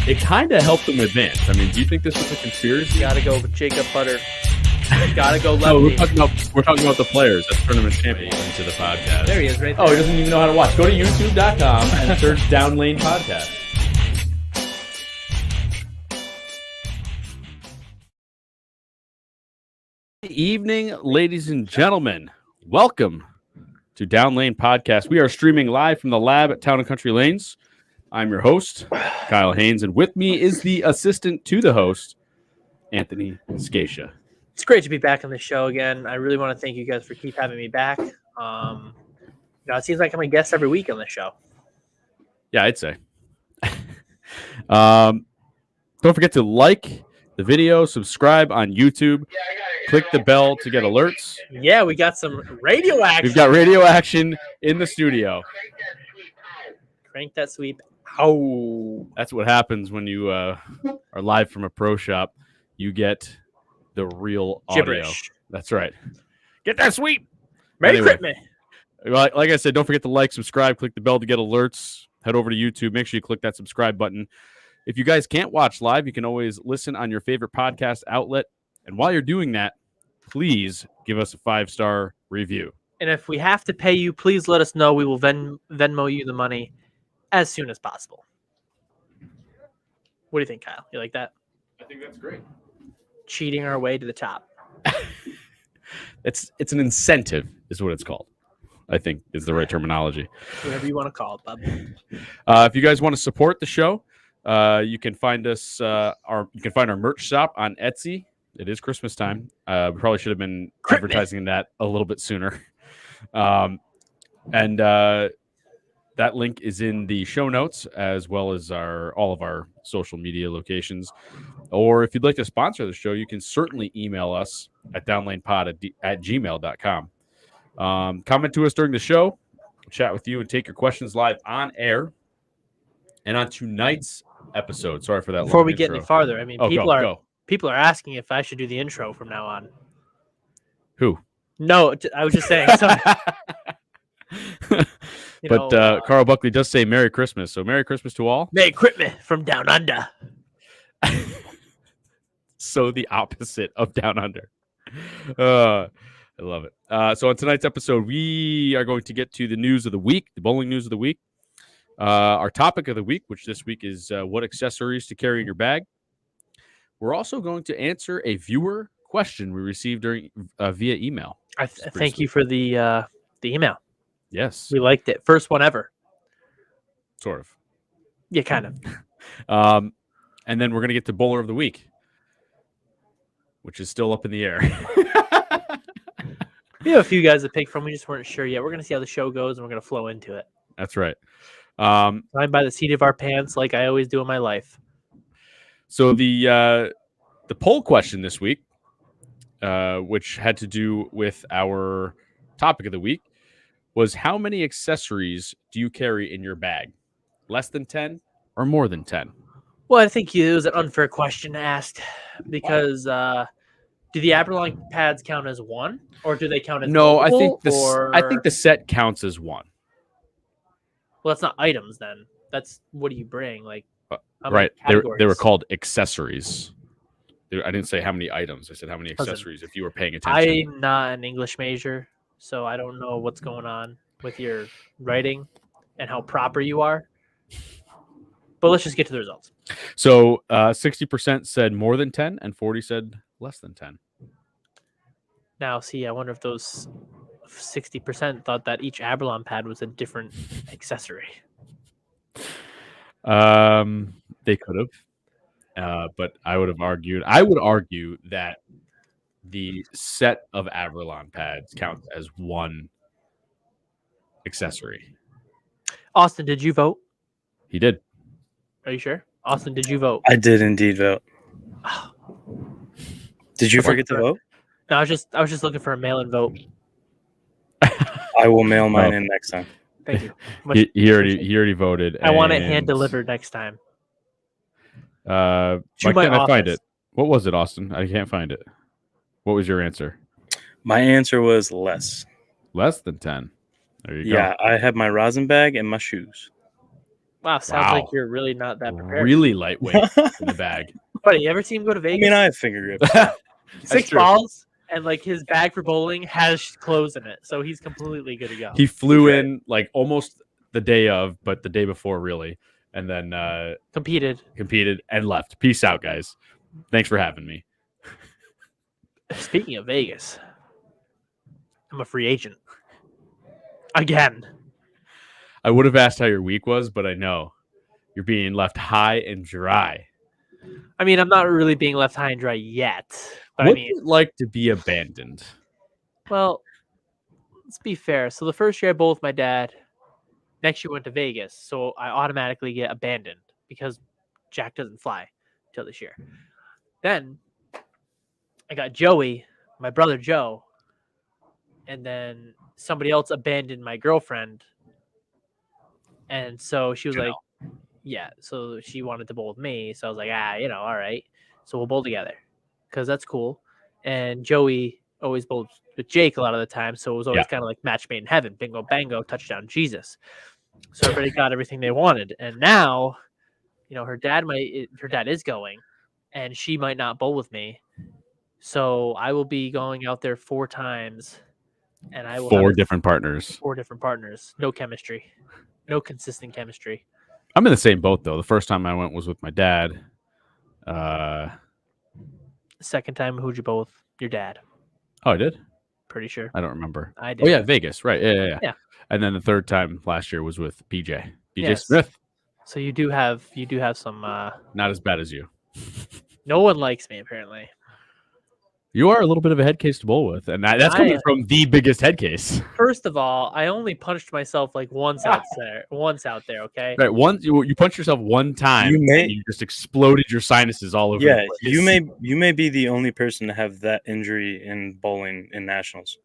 it kind of helped them advance. I mean, do you think this was a conspiracy? Gotta go with Jacob Butter. Gotta go No, lefty. we're talking about the players. That's tournament champion to the podcast. There he is, right there. Oh, he doesn't even know how to watch. Go to youtube.com and search Down Lane Podcast. Good evening, ladies and gentlemen. Welcome to Down Lane Podcast. We are streaming live from the lab at Town and Country Lanes. I'm your host, Kyle Haines, and with me is the assistant to the host, Anthony Scaccia. It's great to be back on the show again. I really want to thank you guys for keep having me back. It seems like I'm a guest every week on the show. Yeah, I'd say. Don't forget to like the video, subscribe on YouTube, click the bell to get alerts. Yeah, we got some radio action. We've got radio action in the studio. Crank that sweep. Oh, that's what happens when you are live from a pro shop. You get the real audio. Gibberish. That's right. Get that sweep. Merry Christmas. Like I said, don't forget to like, subscribe, click the bell to get alerts. Head over to YouTube. Make sure you click that subscribe button. If you guys can't watch live, you can always listen on your favorite podcast outlet. And while you're doing that, please give us a 5-star review. And if we have to pay you, please let us know. We will Venmo you the money as soon as possible. What do you think, Kyle? You like that? I think that's great. Cheating our way to the top. It's an incentive, is what it's called. I think is the right terminology. Whatever you want to call it, bub. If you guys want to support the show, you can find us. You can find our merch shop on Etsy. It is Christmas time. We probably should have been advertising that a little bit sooner. That link is in the show notes, as well as all of our social media locations. Or if you'd like to sponsor the show, you can certainly email us at downlanepod@gmail.com. Comment to us during the show. We'll chat with you and take your questions live on air. And on tonight's episode, sorry for that. Before we get any farther, I mean, people are asking if I should do the intro from now on. Who? No, I was just saying. Sorry. Carl Buckley does say Merry Christmas. So Merry Christmas to all. Merry Christmas from Down Under. So the opposite of Down Under. I love it. So on tonight's episode, we are going to get to the news of the week, the bowling news of the week. Our topic of the week, which this week is what accessories to carry in your bag. We're also going to answer a viewer question we received via email. Thank you for the email. Yes. We liked it. First one ever. Sort of. Yeah, kind of. And then we're going to get to Bowler of the Week, which is still up in the air. We have a few guys to pick from. We just weren't sure yet. We're going to see how the show goes, and we're going to flow into it. That's right. I'm by the seat of our pants like I always do in my life. So the poll question this week, which had to do with our topic of the week, was how many accessories do you carry in your bag? Less than 10 or more than 10? Well, I think it was an unfair question to ask because do the Aberline pads count as one or do they count as multiple? I think the set counts as one. Well, that's not items then. That's what do you bring? Like, right. They were called accessories. I didn't say how many items. I said how many accessories if you were paying attention. I'm not an English major, so I don't know what's going on with your writing and how proper you are. But let's just get to the results. So 60% said more than 10 and 40 said less than 10. Now, see, I wonder if those 60% thought that each Aberlon pad was a different accessory. They could have, but I would argue that the set of Aberlon pads counts as one accessory. Austin, did you vote? He did. Are you sure? Austin, did you vote? I did indeed vote. Did you forget to vote? No, I was just looking for a mail-in vote. I will mail mine in next time. Thank you. He already voted. I want it hand delivered next time. Why can't I find it? What was it, Austin? I can't find it. What was your answer? My answer was less. Less than 10. There you go. Yeah, I have my rosin bag and my shoes. Wow, sounds like Wow. you're really not that prepared. Really lightweight in the bag. Buddy, you ever see him go to I Vegas? mean, I have finger grips. That's 6 true. balls, and like his bag for bowling has clothes in it, so he's completely good to go. He flew in like almost the day of, but the day before, really, and then Competed and left. Peace out, guys. Thanks for having me. Speaking of Vegas, I'm a free agent again. I would have asked how your week was, but I know you're being left high and dry. I mean, I'm not really being left high and dry yet, but What's I mean, it like to be abandoned? well, let's be fair. So the first year I bowled with my dad. Next year went to Vegas, so I automatically get abandoned because Jack doesn't fly until this year. Then I got Joey, my brother Joe, and then somebody else abandoned my girlfriend. And so she was like, yeah, so she wanted to bowl with me. So I was like, all right. So we'll bowl together because that's cool. And Joey always bowled with Jake a lot of the time. So it was always kind of like match made in heaven. Bingo, bango, touchdown, Jesus. So everybody got everything they wanted. And now, her dad is going and she might not bowl with me. So I will be going out there 4 times and I will have 4 different partners. 4 different partners. No chemistry. No consistent chemistry. I'm in the same boat though. The first time I went was with my dad. Second time, who'd you bowl with? Your dad. Oh, I did? Pretty sure. I don't remember. I did. Oh yeah, Vegas. Right. Yeah. Yeah. And then the third time last year was with BJ. BJ Yes. Smith. So you do have some Not as bad as you. no one likes me apparently. You are a little bit of a head case to bowl with, and that's coming from the biggest head case. First of all, I only punched myself like once out there, okay? Right, you punched yourself one time, and you just exploded your sinuses all over. Yeah, the place. you may be the only person to have that injury in bowling in nationals.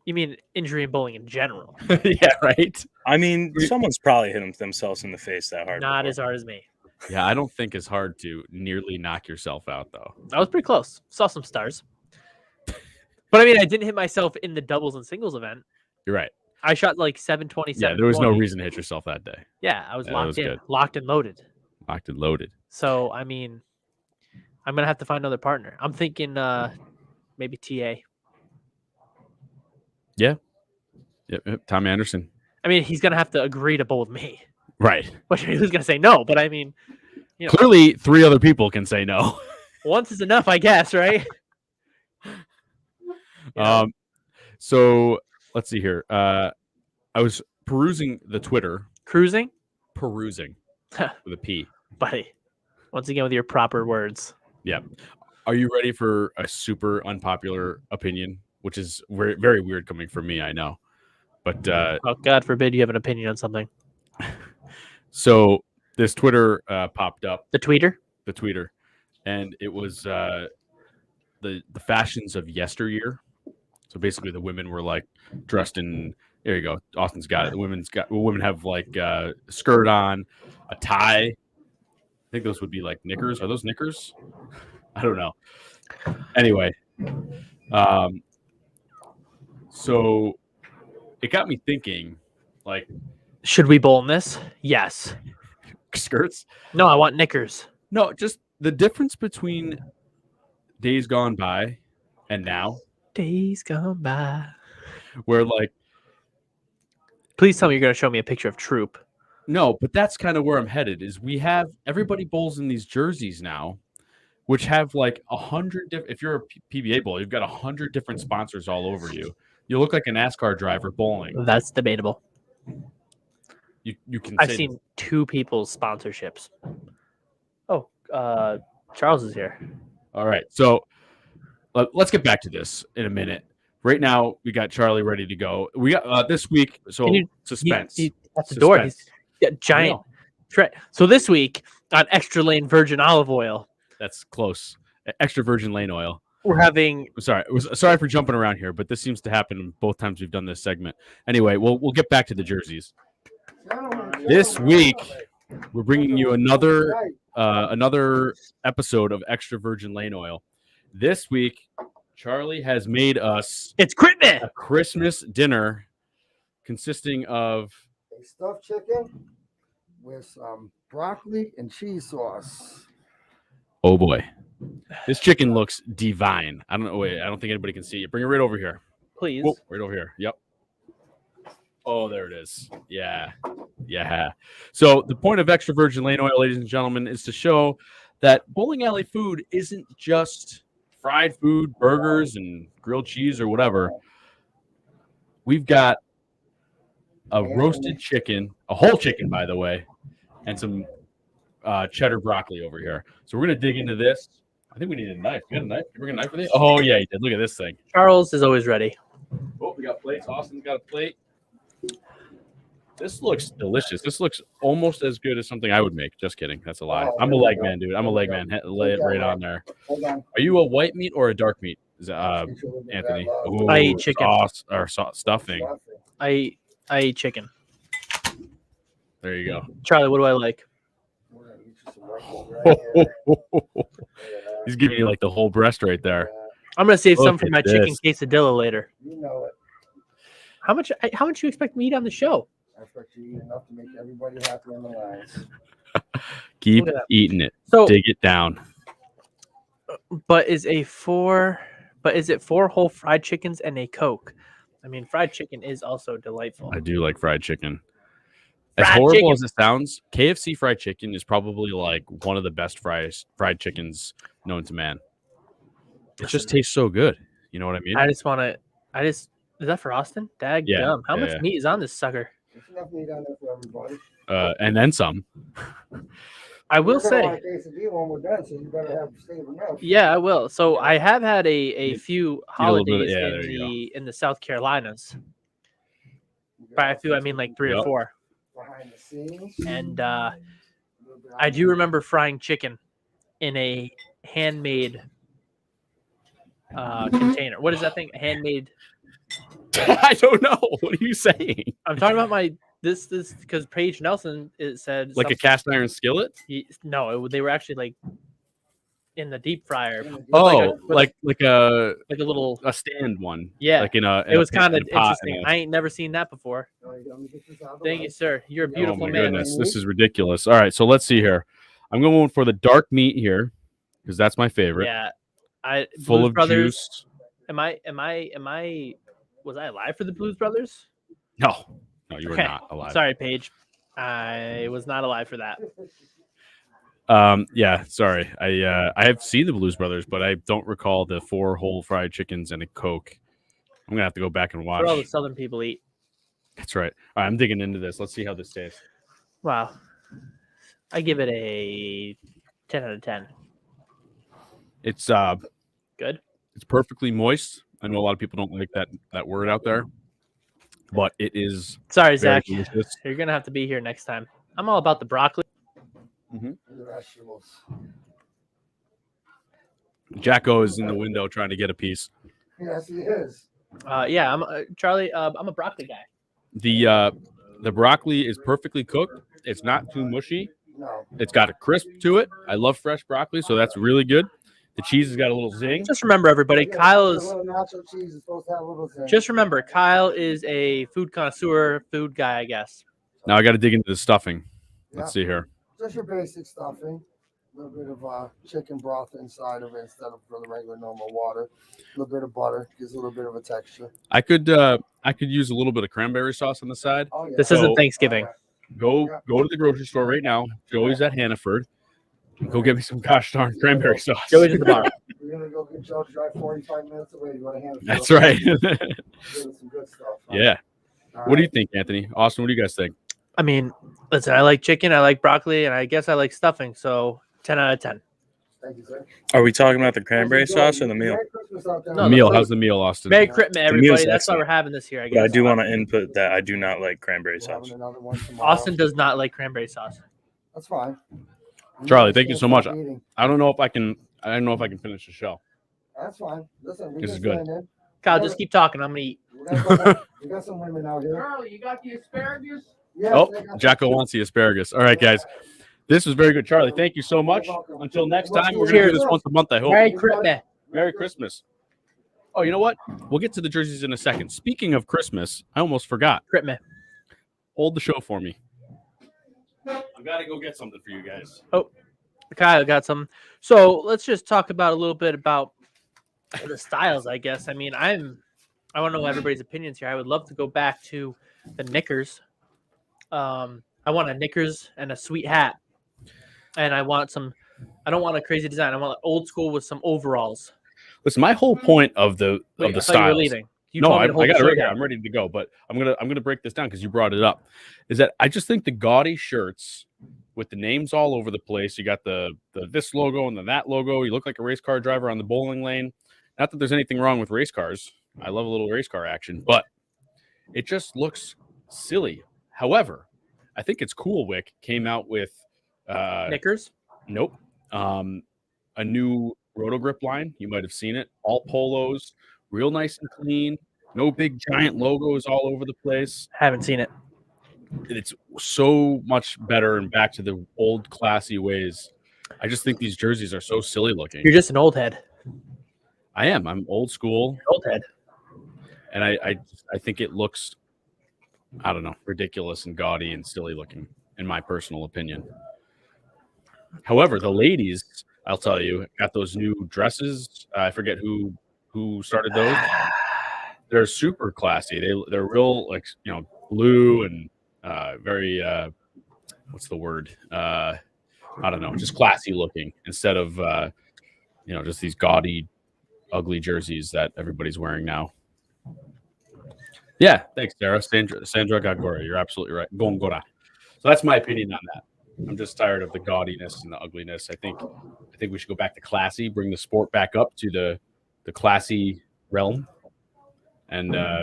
You mean injury in bowling in general? Yeah, right. I mean, someone's probably hit themselves in the face that hard. Not as hard as me. Yeah, I don't think it's hard to nearly knock yourself out, though. I was pretty close. Saw some stars. But I mean, I didn't hit myself in the doubles and singles event. You're right. I shot like 727. Yeah, there was no reason to hit yourself that day. Yeah, I was locked in, good. locked and loaded. Locked and loaded. So, I mean, I'm going to have to find another partner. I'm thinking maybe TA. Yeah. Yep. Tom Anderson. I mean, he's going to have to agree to bowl with me. Right. Which who's going to say no? But I mean, clearly 3 other people can say no. Once is enough, I guess, right? So let's see here. I was perusing the Twitter. Perusing with a P. Buddy. Once again with your proper words. Yeah. Are you ready for a super unpopular opinion, which is very, very weird coming from me, I know. But oh, God forbid you have an opinion on something. So this Twitter popped up. The tweeter, and it was the fashions of yesteryear. So basically, the women were like dressed in. There you go. Austin's got it. The women have like a skirt on, a tie. I think those would be like knickers. Are those knickers? I don't know. Anyway, so it got me thinking, like, should we bowl in this? Yes. Skirts? No, I want knickers. No, just the difference between days gone by and now. Days gone by. Where, like, please tell me you're going to show me a picture of Troop. No, but that's kind of where I'm headed. Is we have everybody bowls in these jerseys now, which have like 100 if you're a PBA bowler, you've got 100 different sponsors all over you. You look like a NASCAR driver bowling. That's debatable. You can. I've seen 2 people's sponsorships. Oh, Charles is here. All right, so let's get back to this in a minute. Right now, we got Charlie ready to go. We got this week. So suspense. That's the door. He's got giant. So this week on Extra Lane Virgin Olive Oil. That's close. Extra virgin lane oil. We're having. Sorry for jumping around here, but this seems to happen both times we've done this segment. Anyway, we'll get back to the jerseys. This week, we're bringing you another episode of Extra Virgin Lane Oil. This week, Charlie has made us a Christmas dinner consisting of a stuffed chicken, with some broccoli and cheese sauce. Oh boy, this chicken looks divine. I don't know. Wait, I don't think anybody can see it. Bring it right over here. Please. Whoa, right over here. Yep. Oh, there it is. Yeah. So the point of extra virgin lane oil, ladies and gentlemen, is to show that bowling alley food isn't just fried food, burgers, and grilled cheese or whatever. We've got a roasted chicken, a whole chicken, by the way, and some cheddar broccoli over here. So we're going to dig into this. I think we need a knife. You got a knife? You bring a knife with you? Oh, yeah, you did. Look at this thing. Charles is always ready. Oh, we got plates. Austin's got a plate. This looks delicious. This looks almost as good as something I would make. Just kidding. That's a lie. I'm a leg man, dude. I'm a leg man. Lay it right on there. Are you a white meat or a dark meat, Anthony? Ooh, I eat chicken. Stuffing. I eat chicken. There you go. Charlie, what do I like? He's giving you like the whole breast right there. I'm gonna save some Look for at my chicken this. quesadilla later. You know it. How much you expect me to eat on the show? I expect you to eat enough to make everybody happy on the lines. Keep Look at that. eating it. So, Dig it down. but is it four whole fried chickens and a Coke? I mean, fried chicken is also delightful. I do like fried chicken. As Fried horrible chicken. as it sounds, KFC fried chicken is probably like one of the best fried chickens known to man. It just tastes so good. You know what I mean? Is that for Austin? Dag Yeah, gum. How much yeah. meat is on this sucker? There's enough meat on there for everybody. And then some. I will You're gonna say, want a quesadilla when we're done, so you better have save enough. yeah, I will. So I have had a few a little bit of- holidays yeah, there you in the South Carolinas. By a few, I mean like 3 Yep. or 4. Behind the scenes. And a little bit I on do remember frying chicken in a handmade container. What is that thing? Handmade. I don't know. What are you saying? I'm talking about my this because Paige Nelson it said Like a something- cast iron skillet? no, they were actually like in the deep fryer, the- Oh, like like a like a little. stand one. Yeah, Like in a. it was kind of in a pot interesting. and I ain't never seen that before. All right, let me get this out of the Thank way. you, sir. You're a Oh, beautiful Oh my man. goodness, this is ridiculous. All right, so let's see here. I'm going for the dark meat here because that's my favorite. Yeah, Full Blues of Brothers. juice. Am I? Was I alive for the Blues Brothers? No, you were Okay. not alive. Sorry, Paige. I was not alive for that. Yeah, sorry. I have seen the Blues Brothers, but I don't recall the 4 whole fried chickens and a Coke. I'm gonna have to go back and watch. What all the Southern people eat. That's right. All right, I'm digging into this. Let's see how this tastes. Wow. I give it a 10 out of 10. It's Good. it's perfectly moist. I know a lot of people don't like that word out there, but it is Sorry, very Zach. delicious. You're gonna have to be here next time. I'm all about the broccoli. The vegetables. Jacko is in the window trying to get a piece. Yes, he is. Yeah, I'm Charlie. I'm a broccoli guy. The broccoli is perfectly cooked. It's not too mushy. No. It's got a crisp to it. I love fresh broccoli, so that's really good. The cheese has got a little zing. Just remember, everybody, Kyle A is. little nacho cheese is supposed to have a little thing. Just remember, Kyle is a food connoisseur, food guy, I guess. Now I got to dig into the stuffing. Let's Yeah. see here. Just your basic stuffing. A little bit of chicken broth inside of it instead of the regular normal water. A little bit of butter gives a little bit of a texture. I could use a little bit of cranberry sauce on the side. Oh yeah. This So- isn't Thanksgiving. Go to the grocery store right now. Joey's at Hannaford. Go get me some gosh darn cranberry sauce. Joey's at the bottom. We're gonna go get Joe to drive 45 minutes away to go to Hannaford. That's right. Give us some good stuff. huh? Yeah. All What do you right. think, Anthony? Austin, what do you guys think? I mean, listen, I like chicken, I like broccoli, and I guess I like stuffing. So 10 out of 10. Thank you, sir. Are we talking about the cranberry sauce or the meal? Merry Christmas out there. No, Meal. the- How's the meal, Austin? Merry Christmas, meal's everybody. That's why excellent. we're having this here, I But I guess. do want to input that I do not like cranberry We're having sauce. another one tomorrow. Austin does not like cranberry sauce. That's fine. Charlie, thank you so much. Stop eating. I don't know if I can finish the show. That's fine. Listen, we This can is good. stand in. Kyle, just keep talking. I'm gonna eat. We got some women out here. Charlie, you got the asparagus? Yes, Oh, they got Jacko some- wants the asparagus. All right, guys. This was very good. Charlie, thank you so much. Until next time, we're going to do Cheers. this once a month, I hope. Merry Christmas. Merry Christmas. Oh, you know what? We'll get to the jerseys in a second. Speaking of Christmas, I almost forgot. Christmas. Hold the show for me. I've got to go get something for you guys. Kyle got some. So let's just talk about a little bit about the styles, I guess. I mean, I want to know everybody's opinions here. I would love to go back to the knickers. I want a knickers and a sweet hat, and I want some. I don't want a crazy design. I want old school with some overalls. Listen, my whole point of the Wait, of the I thought you were styles. leaving. You No, told me I to hold got the it show right here. down. I'm ready to go, but I'm gonna break this down because you brought it up. Is that I just think the gaudy shirts with the names all over the place. You got the this logo and then that logo. You look like a race car driver on the bowling lane. Not that there's anything wrong with race cars. I love a little race car action, but it just looks silly. However, I think it's cool. Wick came out with Knickers. nope, a new roto grip line. You might have seen it. All polos, real nice and clean. No big giant logos all over the place. Haven't seen it. It's so much better and back to the old classy ways. I just think these jerseys are so silly looking. You're just an old head. I am. I'm old school, Old head. and I think it looks, I don't know, ridiculous and gaudy and silly looking, in my personal opinion. However, the ladies, I'll tell you, got those new dresses. I forget who started those. They're super classy. They're real, like, blue and very what's the word? I don't know, just classy looking instead of just these gaudy, ugly jerseys that everybody's wearing now. Yeah, thanks, Sarah. Sandra Gagora, you're absolutely right. Gongora. So that's my opinion on that. I'm just tired of the gaudiness and the ugliness. I think we should go back to classy, bring the sport back up to the classy realm, and I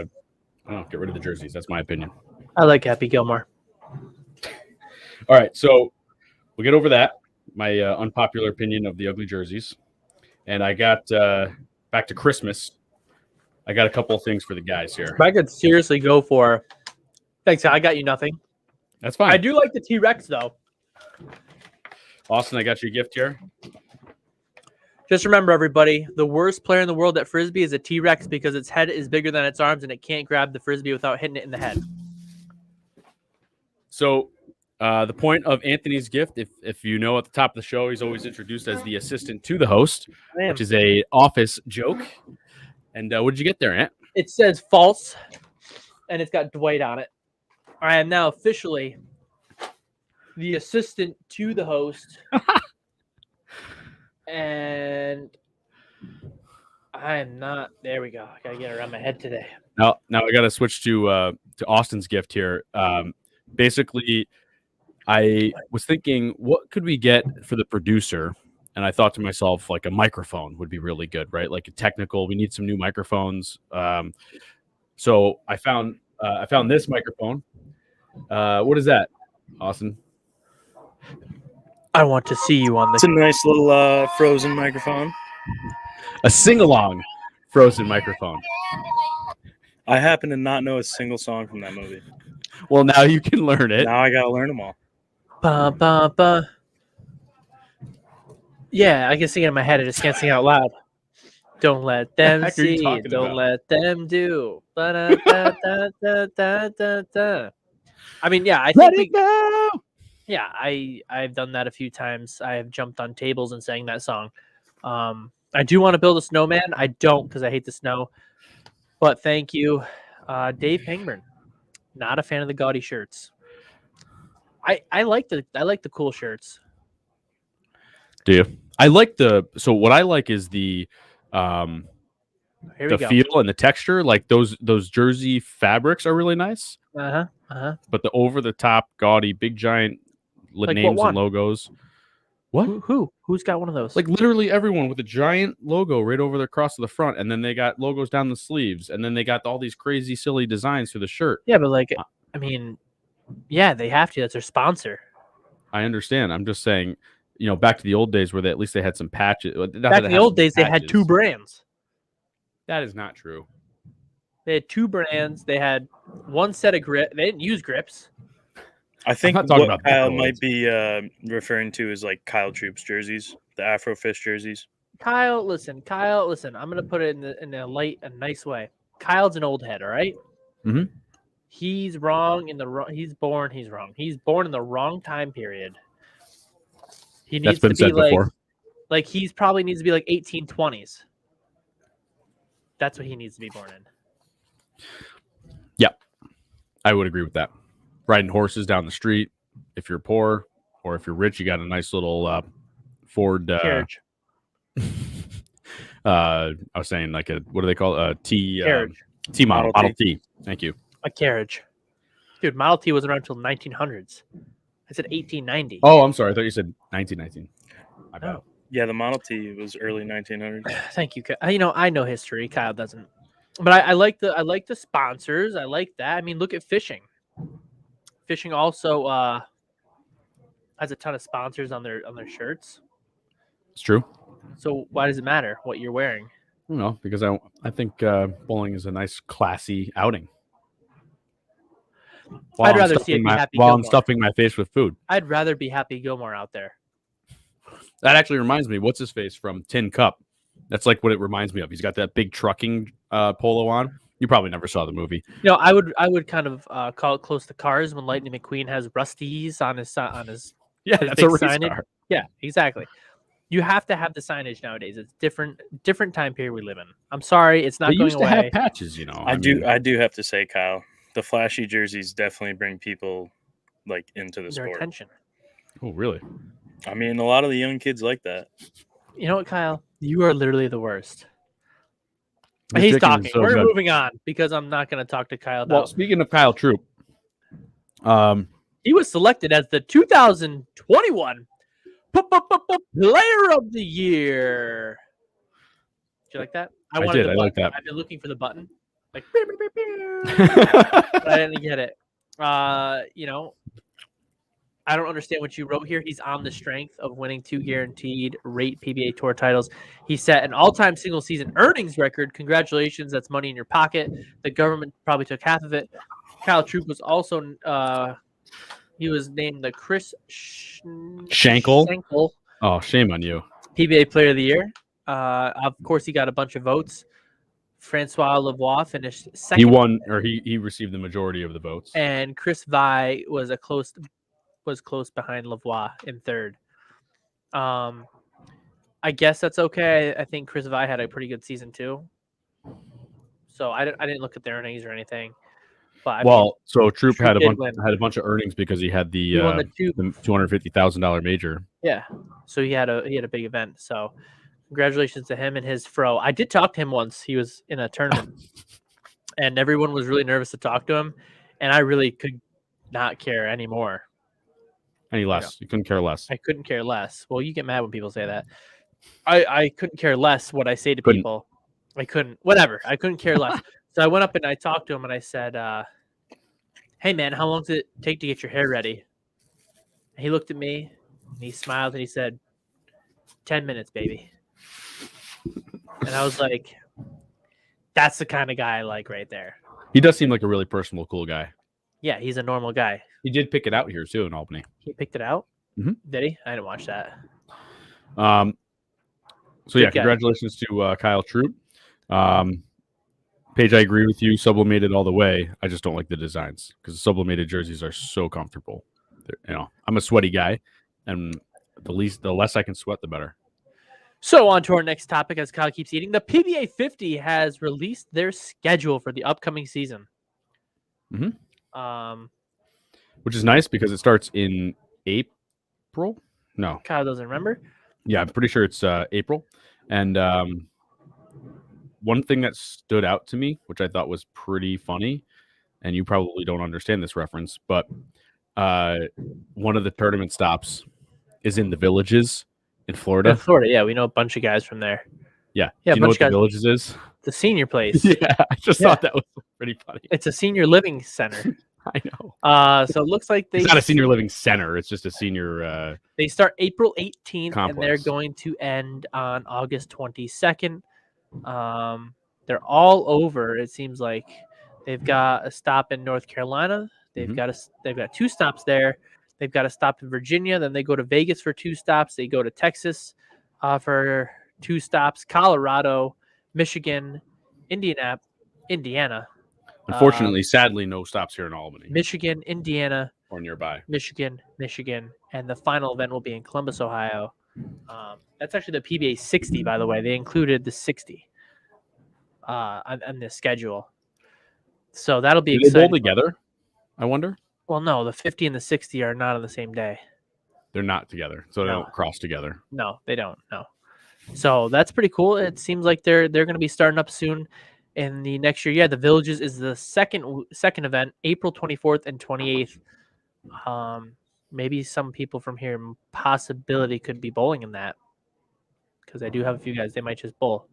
don't know, get rid of the jerseys. That's my opinion. I like Happy Gilmore. All right, so we'll get over that. My unpopular opinion of the ugly jerseys, and I got back to Christmas. I got a couple of things for the guys here. I could seriously go for. Thanks, I got you nothing. That's fine. I do like the T-Rex though. Austin, I got you a gift here. Just remember, everybody, the worst player in the world at Frisbee is a T-Rex because its head is bigger than its arms and it can't grab the Frisbee without hitting it in the head. So the point of Anthony's gift, if you know at the top of the show, he's always introduced as the assistant to the host, which is a office joke. And what did you get there, Ant? It says false, and it's got Dwight on it. I am now officially the assistant to the host. And I am not. There we go. I gotta get it around my head today. Now I got to switch to Austin's gift here. Basically, I was thinking, what could we get for the producer? And I thought to myself, like a microphone would be really good, right? Like a technical. We need some new microphones. So I found this microphone. What is that, Austin? I want to see you on It's the. a nice little Frozen microphone. A sing-along Frozen microphone. I happen to not know a single song from that movie. Well, now you can learn it. Now I gotta learn them all. Ba, ba, ba. Yeah, I can sing it in my head. I just can't sing out loud. Don't let them heck are you see. talking Don't about? let them do. Ba-da-da-da-da-da-da. I mean, yeah, I Let think it go. yeah, I've done that a few times. I have jumped on tables and sang that song. I do want to build a snowman. I don't because I hate the snow. But thank you, Dave Hangburn. Not a fan of the gaudy shirts. I like the cool shirts. Do you? I like so what I like is the Here we the go. feel and the texture. Like those jersey fabrics are really nice, but the over the top gaudy big giant Like what names one? and logos. What? Who's got one of those? Like literally everyone with a giant logo right over the across the front, and then they got logos down the sleeves, and then they got all these crazy silly designs through the shirt. yeah, but like, I mean, yeah, they have to. That's their sponsor. I understand. I'm just saying, back to the old days where at least they had some patches. Back in the old days, they had two brands. That is not true. They had two brands. They had one set of grip. They didn't use grips. I think not talking what about Kyle Buffaloes. might be referring to is like Kyle Troop's jerseys, the Afrofish jerseys. Kyle, listen. I'm gonna put it in a light and nice way. Kyle's an old head, all right? Mhm. He's wrong in the wrong. He's born in the wrong time period. He That's needs to been be said before. like he's probably needs to be like 1820s. That's what he needs to be born in. Yeah, I would agree with that. Riding horses down the street. If you're poor or if you're rich, you got a nice little Ford Carriage. I was saying like a what do they call it? A T Carriage. T model Model Model T. Thank you. A carriage. Dude, Model T wasn't around until 1900s. I said 1890. Oh, I'm sorry. I thought you said 1919. My bad. No. Yeah, the Model T was early 1900s. Thank you. I know history. Kyle doesn't. But I like the sponsors. I like that. I mean, look at fishing. Fishing also has a ton of sponsors on their shirts. It's true. So why does it matter what you're wearing? No, because I think bowling is a nice, classy outing. I'd rather see it be Happy while I'm Gilmore. stuffing my face with food. I'd rather be Happy Gilmore out there. That actually reminds me. What's his face from Tin Cup? That's like what it reminds me of. He's got that big trucking polo on. You probably never saw the movie. You know, I would kind of call it Close to Cars when Lightning McQueen has Rusty's on his Yeah, his that's big a race signage. car. Yeah, exactly. You have to have the signage nowadays. It's different time period we live in. I'm sorry, it's not They going used to away. have patches, you know. I do have to say, Kyle, the flashy jerseys definitely bring people like into the Their sport. attention. Oh, really? I mean, a lot of the young kids like that. You know what, Kyle? You are literally the worst. This He's chicken is talking. so We're good. moving on because I'm not going to talk to Kyle Well, about. speaking of Kyle Troop, He was selected as the 2021 Player of the Year. Did you like that? I wanted did. the I like button. that. I've been looking for the button. Like, but I didn't get it. You know, I don't understand what you wrote here. He's on the strength of winning 2 guaranteed rate PBA Tour titles. He set an all-time single-season earnings record. Congratulations, that's money in your pocket. The government probably took half of it. Kyle Troop was also he was named the Chris Schenkel? Oh, shame on you. PBA Player of the Year. Of course, he got a bunch of votes. Francois Lavoie finished second. He won, or he received the majority of the votes. And Chris Vi was close behind Lavoie in third. I guess that's okay. I think Chris Vi had a pretty good season too. So I didn't look at the earnings or anything. But so Troop had a did bunch of earnings because he had the won the $250,000 major. Yeah, so he had a big event. So congratulations to him and his fro. I did talk to him once. He was in a tournament, and everyone was really nervous to talk to him, and I really could not care anymore. Any less? You couldn't care less. I couldn't care less. Well, you get mad when people say that. I couldn't care less what I say to Couldn't. people. I couldn't. Whatever. I couldn't care less. So I went up and I talked to him and I said, "Hey man, how long does it take to get your hair ready?" And he looked at me and he smiled and he said, 10 minutes, baby. And I was like, that's the kind of guy I like right there. He does seem like a really personable, cool guy. Yeah, he's a normal guy. He did pick it out here too in Albany. He picked it out? Mhm. Did he? I didn't watch that. So Good yeah, guy. congratulations to Kyle Troop. Paige, I agree with you. Sublimated all the way. I just don't like the designs because the sublimated jerseys are so comfortable. I'm a sweaty guy, and the less I can sweat, the better. So on to our next topic as Kyle keeps eating. The PBA 50 has released their schedule for the upcoming season. Which is nice because it starts in April. No, Kyle doesn't remember. yeah, I'm pretty sure it's April. And one thing that stood out to me, which I thought was pretty funny, and you probably don't understand this reference, but one of the tournament stops is in the Villages in Florida. In Florida, yeah, we know a bunch of guys from there. Yeah. Yeah, Do you know a bunch what of the guys. Villages is? The senior place. Yeah, I just thought that was pretty funny. It's a senior living center. I know. So it looks like It's not a senior living center. It's just a senior. They start April 18th, and Complex. they're going to end on August 22nd. They're all over. It seems like they've got a stop in North Carolina. They've got 2 stops there. They've got a stop in Virginia. Then they go to Vegas for 2 stops. They go to Texas for 2 stops. Colorado, Michigan, Indiana. Unfortunately, sadly, no stops here in Albany Michigan, Indiana, or nearby. Michigan, and the final event will be in Columbus, Ohio. That's actually the PBA 60, by the way. They included the 60 on the schedule. So that'll be Do they bowl exciting. together? I wonder. Well, no, the 50 and the 60 are not on the same day. They're not together, so they No. don't cross together. No, they don't. No. So that's pretty cool. It seems like they're going to be starting up soon in the next year. Yeah, the Villages is the second event, April 24th and 28th. Maybe some people from here possibility could be bowling in that, because I do have a few guys. They might just bowl.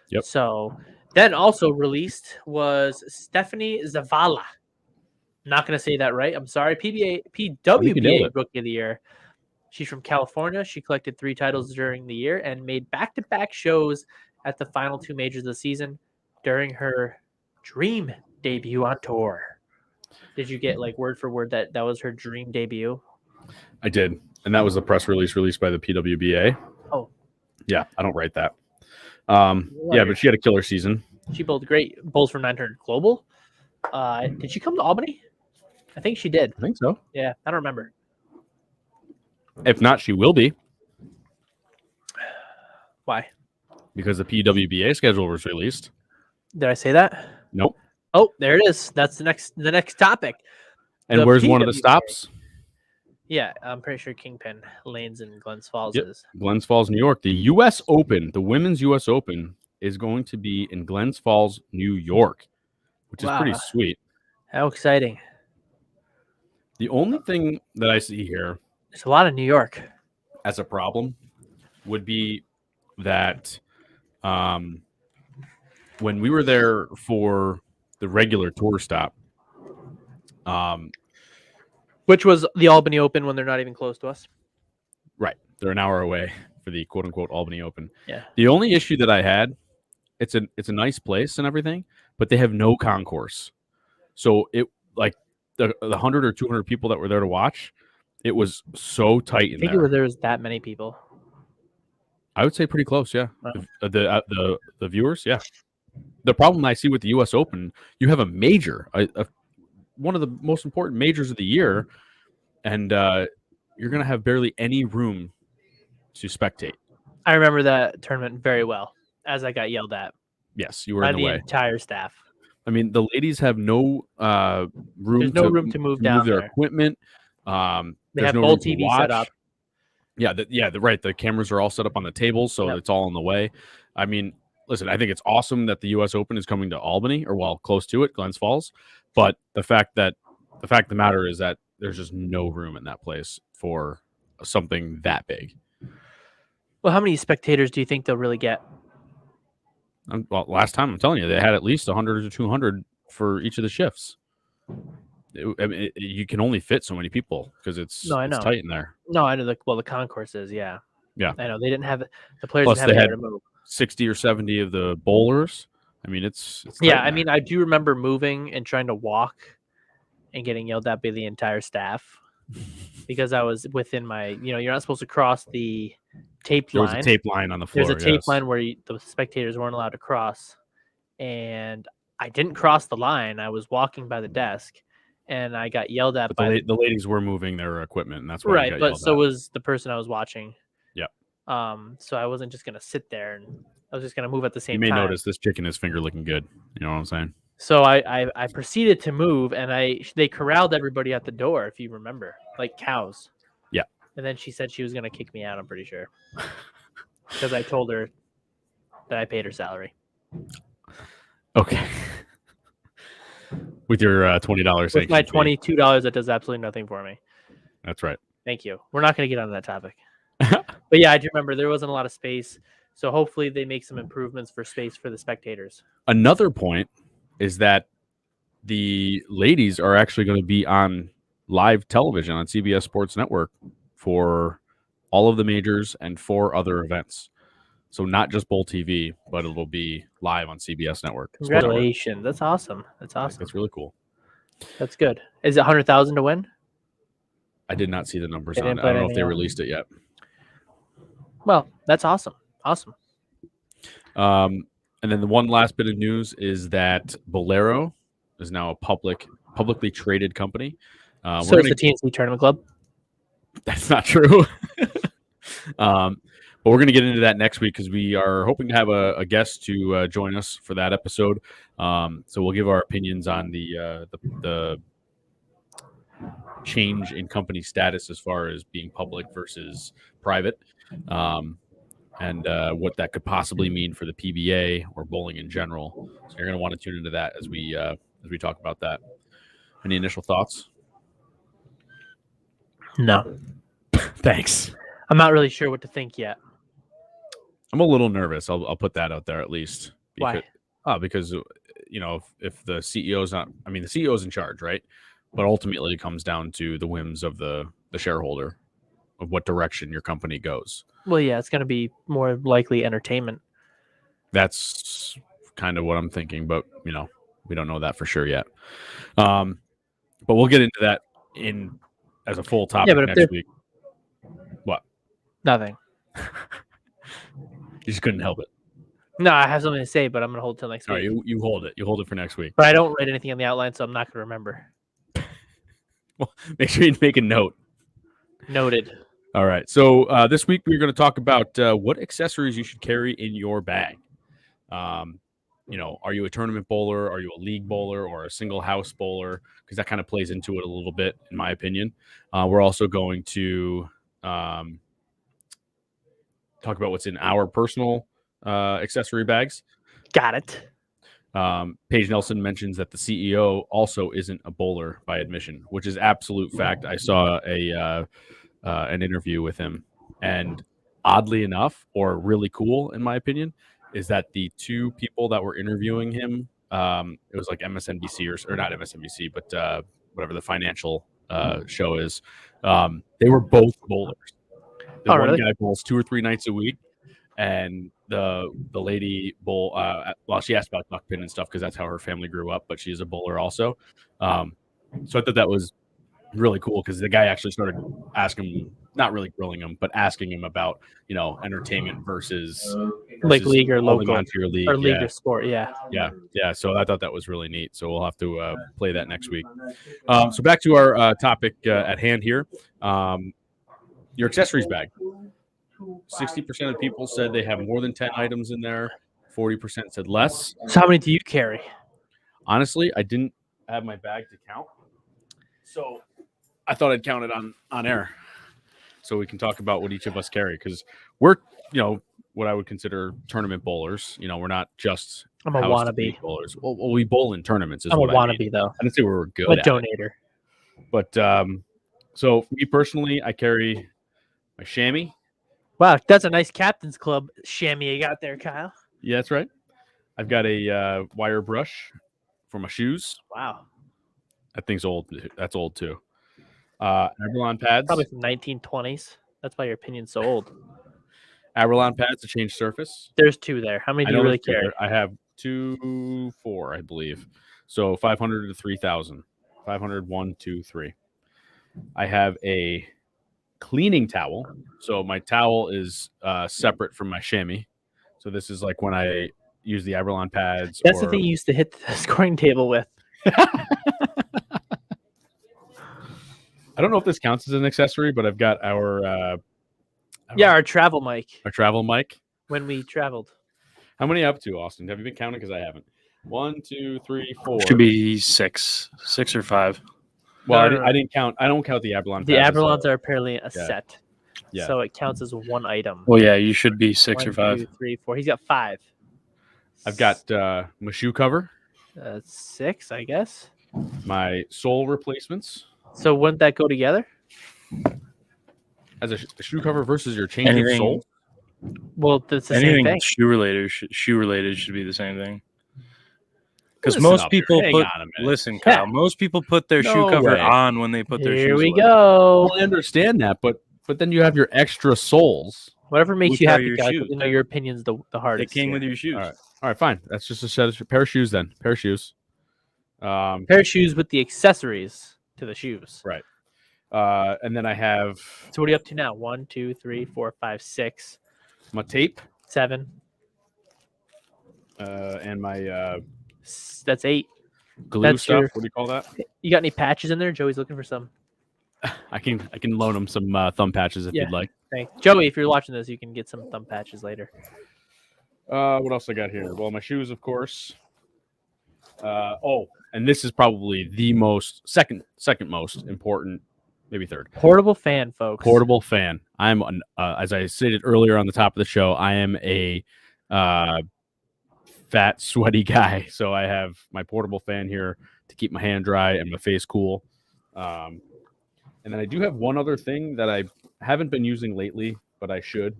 Yep. So then also released was Stephanie Zavala. I'm not going to say that right. I'm sorry. PWBA Rookie of the Year. She's from California. She collected 3 titles during the year and made back-to-back shows at the final 2 majors of the season during her dream debut on tour. Did you get like word for word that was her dream debut? I did, and that was the press release released by the PWBA. Oh, yeah, I don't write that. Yeah, but she had a killer season. She bowled great. Bowls for 900 global. Did she come to Albany? I think she did. I think so. Yeah, I don't remember. If not, she will be, Why? because the PWBA schedule was released. Did I say that? Nope. Oh, there it is. That's the next topic. And The where's one of the PWBA. stops? Yeah, I'm pretty sure Kingpin Lanes in Glens Falls Yep. is. Glens Falls, New York. The U.S. Open, the Women's U.S. Open, is going to be in Glens Falls, New York, which is pretty Wow. sweet. How exciting. The only thing that I see here There's a lot of New York. as a problem would be that when we were there for the regular tour stop, Which was the Albany Open when they're not even close to us. right, they're an hour away for the quote unquote Albany Open. Yeah. The only issue that I had, it's a nice place and everything, but they have no concourse. So it like the 100 or 200 people that were there to watch, it was so tight I in think there. there was that many people. I would say pretty close, yeah. Wow. The viewers, yeah. The problem I see with the U.S. Open, you have a major, one of the most important majors of the year, and you're going to have barely any room to spectate. I remember that tournament very well, as I got yelled at Yes, you were by in the way. entire staff. I mean, the ladies have no room. There's no room to move down their there. equipment. They There's have no bowl room to TV watch. set up. Yeah, right. The cameras are all set up on the table, so Yep. it's all in the way. I mean, listen, I think it's awesome that the U.S. Open is coming to Albany, or well, close to it, Glens Falls. But the fact of the matter is that there's just no room in that place for something that big. Well, how many spectators do you think they'll really get? Well, last time I'm telling you, they had at least 100 to 200 for each of the shifts. You can only fit so many people because it's tight in there. No, I know. The concourse is, yeah. Yeah. I know. They didn't have the players Plus, didn't they have had anywhere to move. 60 or 70 of the bowlers. I mean, it's tight Yeah, in I there. mean, I do remember moving and trying to walk and getting yelled at by the entire staff because I was within my, you're not supposed to cross the tape there line. was a tape line on the floor. There's a tape yes. line where the spectators weren't allowed to cross. And I didn't cross the line. I was walking by the desk and I got yelled at But by the ladies were moving their equipment, and that's why right, you got but yelled so at. was the person I was watching. Yep. So I wasn't just gonna sit there, and I was just gonna move at the same You may time. notice this chicken is finger looking good. You know what I'm saying? So I proceeded to move, and they corralled everybody at the door, if you remember, like cows. Yeah. And then she said she was gonna kick me out. I'm pretty sure because I told her that I paid her salary. Okay. With your $20 With my sanction fee. $22, that does absolutely nothing for me. That's right. Thank you. We're not going to get on that topic. But yeah, I do remember there wasn't a lot of space. So hopefully they make some improvements for space for the spectators. Another point is that the ladies are actually going to be on live television on CBS Sports Network for all of the majors and 4 other events. So not just Bowl TV, but it will be live on CBS Network. Sports Network. Congratulations. That's awesome. That's awesome. That's really cool. That's good. Is it 100,000 to win? I did not see the numbers They on didn't it. put I don't know if anything they out. released it yet. Well, that's awesome. Awesome. And then the one last bit of news is that Bolero is now a publicly traded company. So it's the TNC Tournament Club. That's not true. But we're going to get into that next week because we are hoping to have a guest to join us for that episode. So we'll give our opinions on the change in company status as far as being public versus private, and what that could possibly mean for the PBA or bowling in general. So you're going to want to tune into that as we talk about that. Any initial thoughts? No. Thanks. I'm not really sure what to think yet. I'm a little nervous. I'll put that out there at least. Why? Because if the CEO's not, I mean, the CEO's in charge, right? But ultimately, it comes down to the whims of the shareholder of what direction your company goes. Well, yeah, it's going to be more likely entertainment. That's kind of what I'm thinking, but we don't know that for sure yet. But we'll get into that as a full topic next week. What? Nothing. You just couldn't help it. No, I have something to say, but I'm going to hold it till next All week. right, you hold it. You hold it for next week. But I don't write anything on the outline, so I'm not going to remember. Well, make sure you make a note. Noted. All right. So this week we're going to talk about what accessories you should carry in your bag. Are you a tournament bowler? Are you a league bowler or a single house bowler? Because that kind of plays into it a little bit, in my opinion. We're also going to talk about what's in our personal accessory bags. Got it. Paige Nelson mentions that the CEO also isn't a bowler by admission, which is absolute fact. I saw an interview with him, and oddly enough, or really cool in my opinion, is that the two people that were interviewing him, it was like MSNBC or not MSNBC, but whatever the financial show is, they were both bowlers. The one really? guy bowls 2 or 3 nights a week, and the lady bowl. Well, she asked about duck pin and stuff because that's how her family grew up, but she's a bowler also. So I thought that was really cool because the guy actually started asking, not really grilling him, but asking him about entertainment versus Like league or holding local on to your league. or league or sport. Yeah. Yeah. So I thought that was really neat. So we'll have to play that next week. So back to our topic at hand here. Your accessories bag. 60% of people said they have more than 10 items in there. 40% said less. So how many do you carry? Honestly, I didn't have my bag to count, so I thought I'd count it on air, so we can talk about what each of us carry, because we're what I would consider tournament bowlers. We're not just I'm a wannabe bowlers. Well, we bowl in tournaments. I'm a wannabe though. I didn't say we were good. I'm a donator. But so for me personally, I carry my chamois. Wow, that's a nice captain's club chamois you got there, Kyle. Yeah, that's right. I've got a wire brush for my shoes. Wow. That thing's old. That's old too. Abralon pads. Probably from 1920s. That's why your opinion's so old. Abralon pads to change surface. There's 2 there. How many do you really carry? I have 4, I believe. So 500 to 3,000. 500, 1, 2, 3. I have a cleaning towel. So my towel is separate from my chamois. So this is like when I use the Abralon pads. That's the thing you used to hit the scoring table with. I don't know if this counts as an accessory, but I've got our travel mic. Our travel mic. When we traveled. How many up to, Austin? Have you been counting? Because I haven't. 1, 2, 3, 4. Should be 6 or 5. Well, No. I didn't count. I don't count the Abralon. The Abralons are apparently a set. Yeah. So it counts as one item. Well, yeah, you should be 6 1, or 5. 2, 3, 4. He's got 5. I've got my shoe cover. 6, I guess. My sole replacements. So wouldn't that go together? As a shoe cover versus your changing sole. Well, that's the same Anything thing. shoe related should be the same thing. Because Listen most up here. people Hang put on a minute. listen, Kyle. Most people put their shoe No cover way. on when they put their shoes Here we away. go. Well, I understand that, but then you have your extra soles. Whatever makes Which you are happy, your guys. shoes? Your opinion's the They hardest. came here. with your shoes. All right, fine. That's just a pair of shoes then. Pair of shoes. Pair of shoes with the accessories to the shoes. Right. And then I have So what are you up to now? 1, 2, 3, 4, 5, 6, my tape 7. and my That's 8. glue That's stuff. your- What do you call that? You got any patches in there? Joey's looking for some. I can loan him some thumb patches if Yeah. you'd like. Thanks. Joey, if you're watching this, you can get some thumb patches later. What else I got here? Well, my shoes, of course. And this is probably the second most important, maybe third. Portable fan, folks. Portable fan. I'm as I stated earlier on the top of the show, I am a fat, sweaty guy, so I have my portable fan here to keep my hand dry and my face cool. And then I do have one other thing that I haven't been using lately, but I should.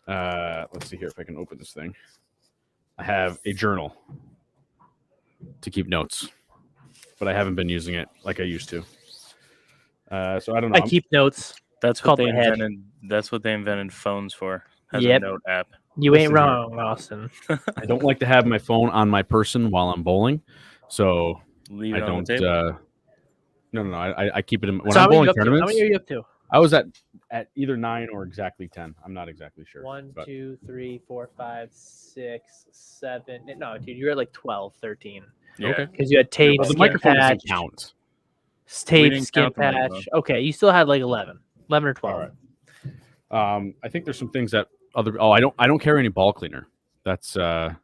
Let's see here if I can open this thing. I have a journal to keep notes, but I haven't been using it like I used to. So I don't know. I keep notes. That's called what they my head. invented. That's what they invented phones for. As Yep. a note app. You ain't Listen here. wrong, Austin. I don't like to have my phone on my person while I'm bowling, so Leave I it on don't. the table. No. I keep it in when So I'm how many, bowling you up to? How tournaments. many are you up to? I was at either 9 or exactly 10. I'm not exactly sure. 1, but 2, 3, 4, 5, 6, 7. No, dude, you're at like 12, 13. Yeah. Okay. Because you had tape, Well, the skin microphone doesn't patch, count. tape, didn't skin count the patch. microphone. Okay, you still had like 11 or 12. All right. I think there's some things that other. Oh, I don't carry any ball cleaner. That's Dear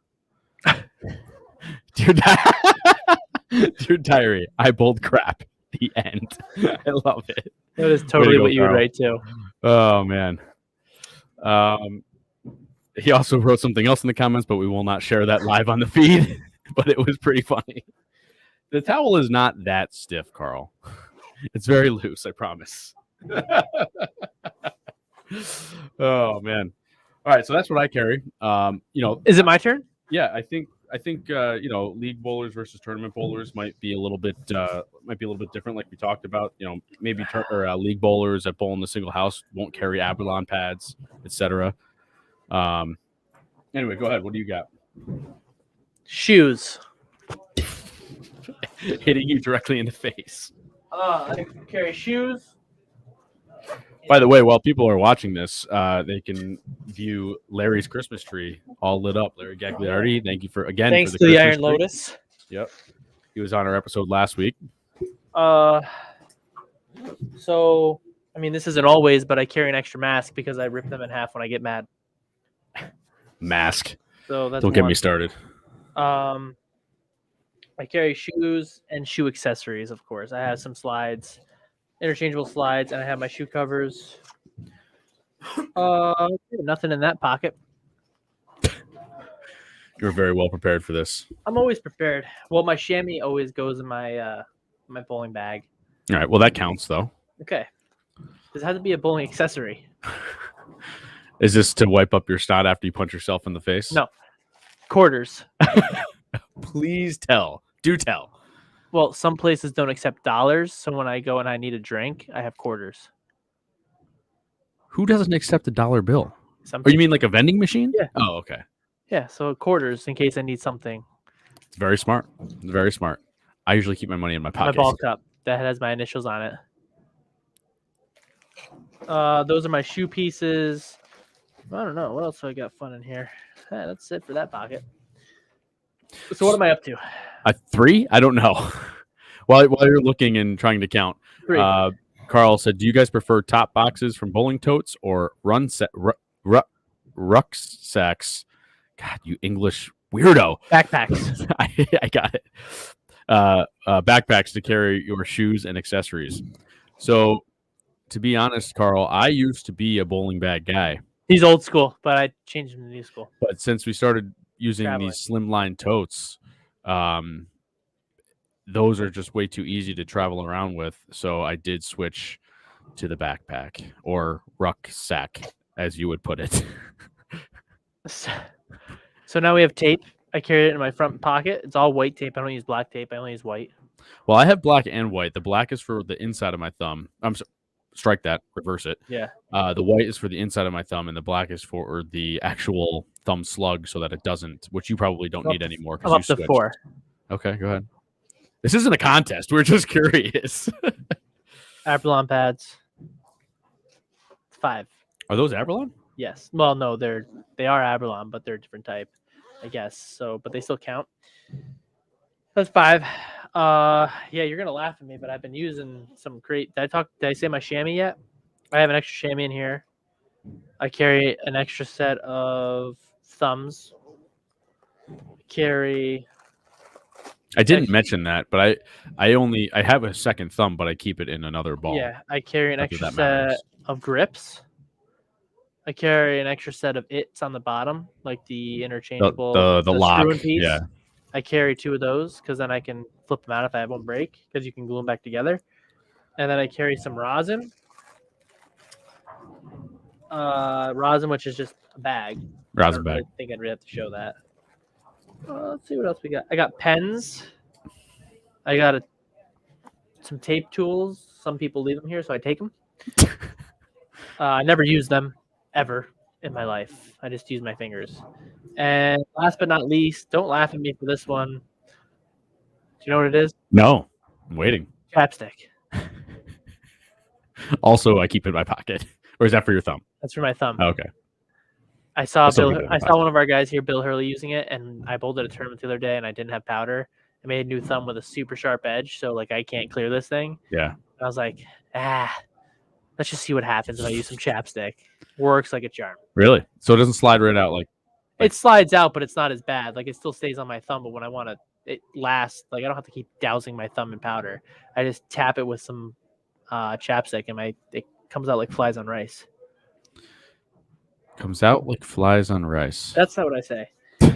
Diary. I bowled crap. The end. I love it. That is totally go, what you would Carl. write too. Oh man. He also wrote something else in the comments, but we will not share that live on the feed. But it was pretty funny. The towel is not that stiff, Carl. It's very loose, I promise. Oh man. All right, so that's what I carry. Is it my turn? Yeah, I think league bowlers versus tournament bowlers might be a little bit different, like we talked about. Maybe league bowlers that bowl in the single house won't carry Aberlon pads, etc. Anyway, go ahead. What do you got? Shoes. Hitting you directly in the face. I carry shoes. By the way, while people are watching this, they can view Larry's Christmas tree all lit up. Larry Gagliardi, thank you Thanks for to the Christmas Iron tree. Lotus. Yep, he was on our episode last week. So I mean, this isn't always, but I carry an extra mask because I rip them in half when I get mad. Mask. So that's Don't get one. me started. I carry shoes and shoe accessories, of course. I have some slides, interchangeable slides, and I have my shoe covers. Nothing in that pocket. You're very well prepared for this. I'm always prepared. Well, my chamois always goes in my my bowling bag. All right. Well, that counts, though. Okay. Does it have to be a bowling accessory? Is this to wipe up your snot after you punch yourself in the face? No. Quarters. Please tell. Do tell. Well, some places don't accept dollars, so when I go and I need a drink, I have quarters. Who doesn't accept a dollar bill? Some Or you mean like a vending machine? Yeah. Oh, okay. Yeah, so quarters in case I need something. It's very smart. It's very smart. I usually keep my money in my My pocket. ball cup that has my initials on it. Those are my shoe pieces. I don't know what else do I got fun in here. That's it for that pocket. So what am I up to? 3? I don't know. while you're looking and trying to count, 3. Carl said, "Do you guys prefer top boxes from bowling totes or rucksacks?" God, you English weirdo. Backpacks. I got it. Backpacks to carry your shoes and accessories. So, to be honest, Carl, I used to be a bowling bag guy, He's old school, but I changed him to new school. but since we started using Traveling. these slimline totes, those are just way too easy to travel around with. So I did switch to the backpack or rucksack, as you would put it. So now we have tape. I carry it in my front pocket. It's all white tape. I don't use black tape. I only use white. Well, I have black and white. The black is for the inside of my thumb. Strike that, reverse it. Yeah. The white is for the inside of my thumb, and the black is for the actual thumb slug, so that it doesn't, which you probably don't need anymore. I'm up to 4. Okay, go ahead. This isn't a contest. We're just curious. Aberlon pads. 5. Are those Aberlon? Yes. Well, no, they are Aberlon, but they're a different type, I guess. So, but they still count. That's 5. Yeah, you're gonna laugh at me, but I've been using some great. Did I say my chamois yet? I have an extra chamois in here. I carry an extra set of thumbs. Carry. I didn't mention that, but I have a second thumb, but I keep it in another ball. Yeah, I carry an Not that extra that set matters. of grips. I carry an extra set of its on the bottom, like the interchangeable The lock. screw-in piece. Yeah. I carry 2 of those because then I can flip them out if I have one break because you can glue them back together. And then I carry some rosin. Rosin, which is just a bag. Rosin I bag. don't think I'd really have to show that. Let's see what else we got. I got pens. I got some tape tools. Some people leave them here, so I take them. I never use them ever in my life. I just use my fingers. And last but not least, don't laugh at me for this one. Do you know what it is? No, I'm waiting. Chapstick. Also, I keep it in my pocket. Or is that for your thumb? That's for my thumb. Oh, okay. I saw That's Bill. okay. I saw one of our guys here, Bill Hurley, using it, and I bowled at a tournament the other day, and I didn't have powder. I made a new thumb with a super sharp edge, so like I can't clear this thing. Yeah. And I was like, let's just see what happens if I use some chapstick. Works like a charm. Really? So it doesn't slide right out like It slides out, but it's not as bad. Like it still stays on my thumb, but when I want to, it lasts. Like I don't have to keep dousing my thumb in powder. I just tap it with some chapstick, and it comes out like flies on rice. comes out like flies on rice. That's not what I say.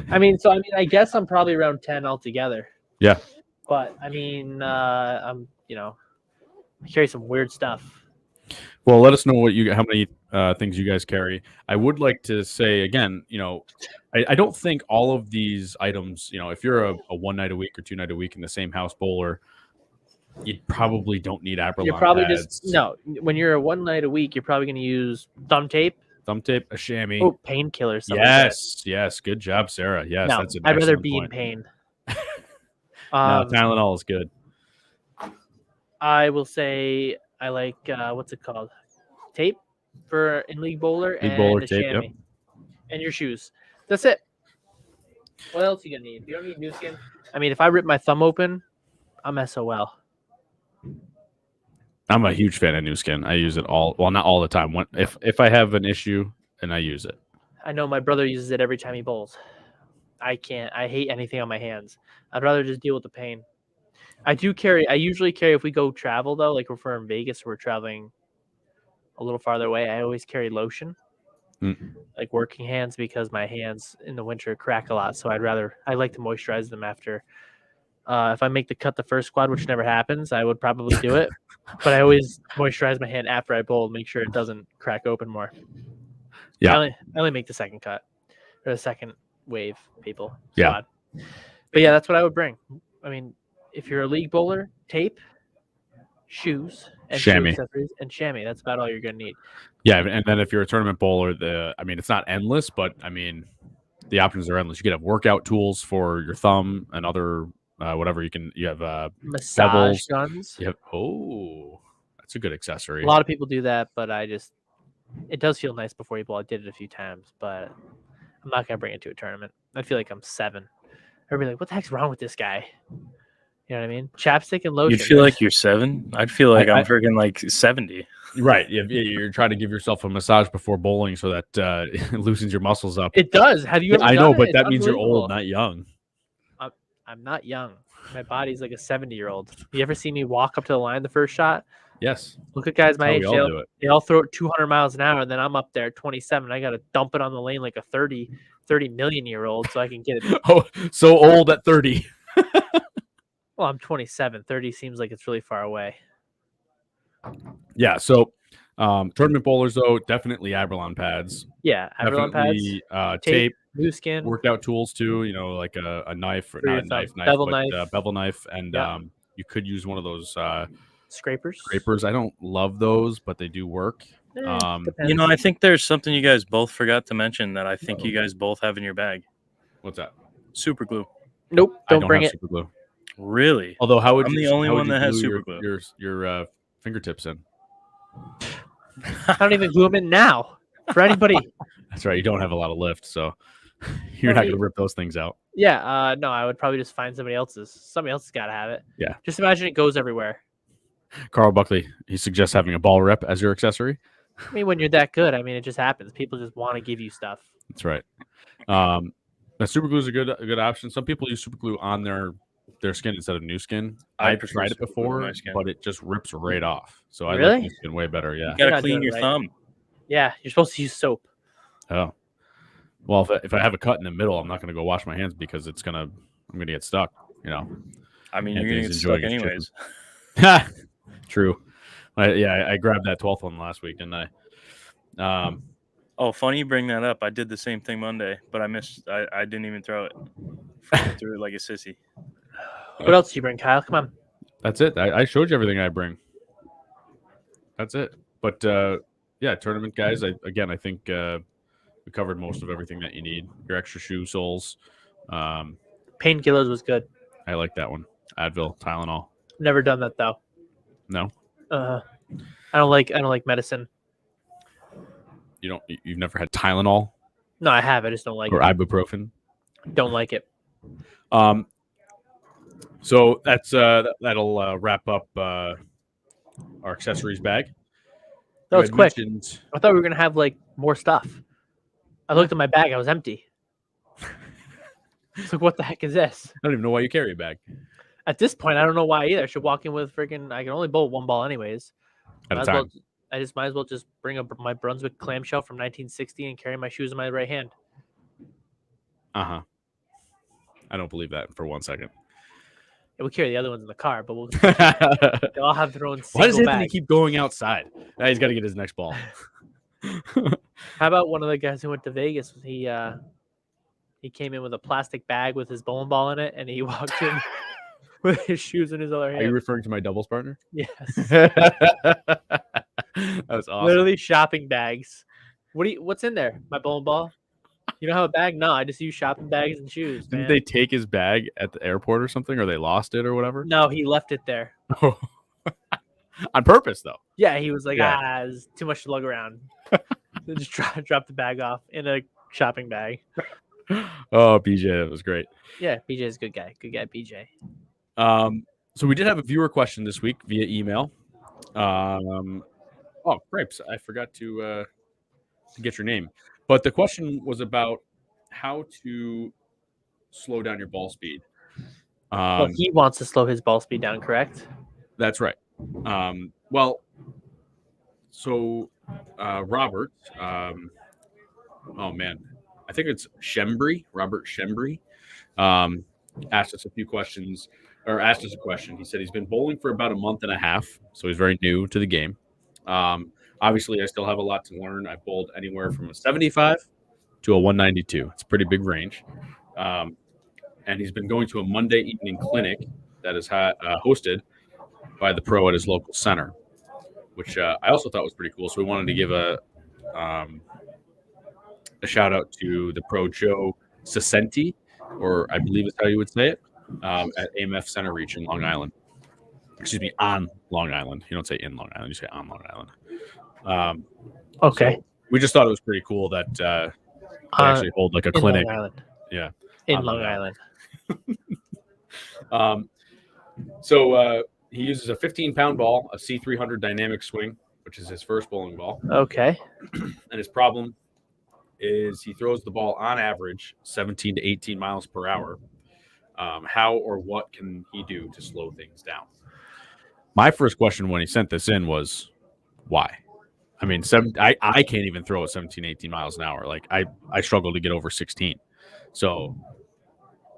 I guess I'm probably around 10 altogether. Yeah. But I'm I carry some weird stuff. Well, let us know how many things you guys carry. I would like to say again, I don't think all of these items, if you're a 1 night a week or 2 night a week in the same house bowler, you probably don't need Abralon You're probably pads. when you're a 1 night a week, you're probably going to use thumb tape, a chamois. oh, painkillers. Yes. Good job, Sarah. Yes, No, that's an I'd rather excellent be in point. pain. No, Tylenol is good. I will say I like what's it called? Tape for in league bowler League and bowler a tape, chamois. And your shoes. That's it. What else you gonna need? You don't need new skin. I mean, if I rip my thumb open, I'm SOL. I'm a huge fan of new skin. I use it not all the time. If I have an issue, and I use it. I know my brother uses it every time he bowls. I can't. I hate anything on my hands. I'd rather just deal with the pain. I usually carry if we go travel though, like if we're in Vegas or we're traveling a little farther away, I always carry lotion. Like working hands, because my hands in the winter crack a lot. So I like to moisturize them after. If I make the cut the first squad, which never happens, I would probably do it. But I always moisturize my hand after I bowl, make sure it doesn't crack open more. Yeah. I only make the second cut or the second wave, people. Yeah. Squad. But yeah, that's what I would bring. I mean, if you're a league bowler, tape, shoes, and chamois. shoe accessories, and chamois. That's about all you're gonna need. Yeah, and then if you're a tournament bowler, it's not endless, but the options are endless. You could have workout tools for your thumb and other whatever. You have Massage bevels. guns. That's a good accessory. A lot of people do that, but it does feel nice before you bowl. I did it a few times, but I'm not gonna bring it to a tournament. I feel like I'm 7. Everybody like, what the heck's wrong with this guy? You know what I mean? Chapstick and lotion. You feel like you're 7? I'd feel like I'm freaking like 70. Right. You're trying to give yourself a massage before bowling so that it loosens your muscles up. It does. Have you ever I done know, it? but It's that means you're old, unbelievable. not young. I'm not young. My body's like a 70-year-old. You ever see me walk up to the line the first shot? Yes. Look at guys my How age. we all do it. They all throw it 200 miles an hour, and then I'm up there at 27. I got to dump it on the lane like a 30 million-year-old so I can get it. Oh, so old at 30. Well, I'm 27. 30 seems like it's really far away. Yeah. So tournament bowlers, though, definitely Abralon pads. Yeah, Abralon pads, Definitely tape, new skin, workout tools too. Like a knife, or For not your a knife, thumb. Bevel but knife. bevel knife, and Yeah. you could use one of those scrapers. scrapers. I don't love those, but they do work. Depends. I think there's something you guys both forgot to mention that I think you guys both have in your bag. What's that? Super glue. Nope, I don't bring have it. super glue. Really? Although, how would I'm you? the only how would one you that has glue super your fingertips in? I don't even glue them in now. For anybody, That's right. You don't have a lot of lift, so you're not going to rip those things out. Yeah, no, I would probably just find somebody else's. Somebody else has got to have it. Yeah. Just imagine it goes everywhere. Carl Buckley, he suggests having a ball rep as your accessory. I mean, when you're that good, I mean, it just happens. People just want to give you stuff. That's right. Now super glue is a good option. Some people use super glue on their skin instead of new skin. I I've prefer tried it super glue on before, my skin. but it just rips right off. So I Really? like new skin way better. Yeah. You You're gotta not clean doing it your right. thumb. Yeah, you're supposed to use soap. Oh. Well, if I have a cut in the middle, I'm not going to go wash my hands because I'm going to get stuck. I mean, you're gonna Anthony's get stuck enjoying his anyways. True. I grabbed that 12th one last week, didn't I? Oh, funny you bring that up. I did the same thing Monday, but I missed. I didn't even throw it. I threw it like a sissy. What else do you bring, Kyle? Come on. That's it. I showed you everything I bring. That's it. But yeah, tournament guys. I think we covered most of everything that you need. Your extra shoe soles. Painkillers was good. I like that one. Advil, Tylenol. Never done that though. No, I don't like medicine. You've never had Tylenol No, I have. I just don't like or it. ibuprofen. Don't like it. So that's that'll wrap up our accessories bag. That You was had quick. mentioned- I thought we were gonna have like more stuff. I looked at my bag. I was empty. It's like, what the heck is this? I don't even know why you carry a bag At this point, I don't know why either. I should walk in with freaking. I can only bowl one ball anyways. at a Might as time. well, I just might as well just bring my Brunswick clamshell from 1960 and carry my shoes in my right hand. I don't believe that for 1 second. Yeah, we'll carry the other ones in the car, but we'll Why they'll all have their own does single Anthony bag. keep going outside? He's got to get his next ball. How about one of the guys who went to Vegas? He came in with a plastic bag with his bowling ball in it, and he walked in with his shoes in his other Are you hand. referring to my doubles partner? Yes, That was awesome. literally shopping bags. What's in there? My bowling ball. You don't have a bag? No, I just use shopping bags and shoes. Didn't Man. they take his bag at the airport or something, or they lost it or whatever? No, he left it there. On purpose, though. Yeah, he was like, Yeah. it's too much to lug around. Then just drop the bag off in a shopping bag. Oh, BJ, that was great. Yeah, BJ's a good guy. Good guy, BJ. So we did have a viewer question this week via email. Oh, grapes! I forgot to get your name, but the question was about how to slow down your ball speed. Well, he wants to slow his ball speed down, correct? That's right. So Robert, oh man, I think it's Shembry, Robert Shembry, asked us a few questions, or asked us a question. He said he's been bowling for about a month and a half, so he's very new to the game. Obviously, I still have a lot to learn. I've bowled anywhere from a 75 to a 192. It's a pretty big range. And he's been going to a Monday evening clinic that is hosted by the pro at his local center, which I also thought was pretty cool. So we wanted to give a shout out to the pro Joe Cicenti, or I believe is how you would say it, at AMF Center Reach in Long Island. Excuse me, on Long Island. You don't say in Long Island, you say on Long Island. Okay. So we just thought it was pretty cool that they actually hold like a In clinic. Long Island. Yeah. In on Long Long Island. So he uses a 15-pound ball, a C300 dynamic swing, which is his first bowling ball. Okay. And his problem is he throws the ball on average 17 to 18 miles per hour. How or what can he do to slow things down? My first question when he sent this in was, why? I mean, I can't even throw at 17, 18 miles an hour. Like I struggle to get over 16. So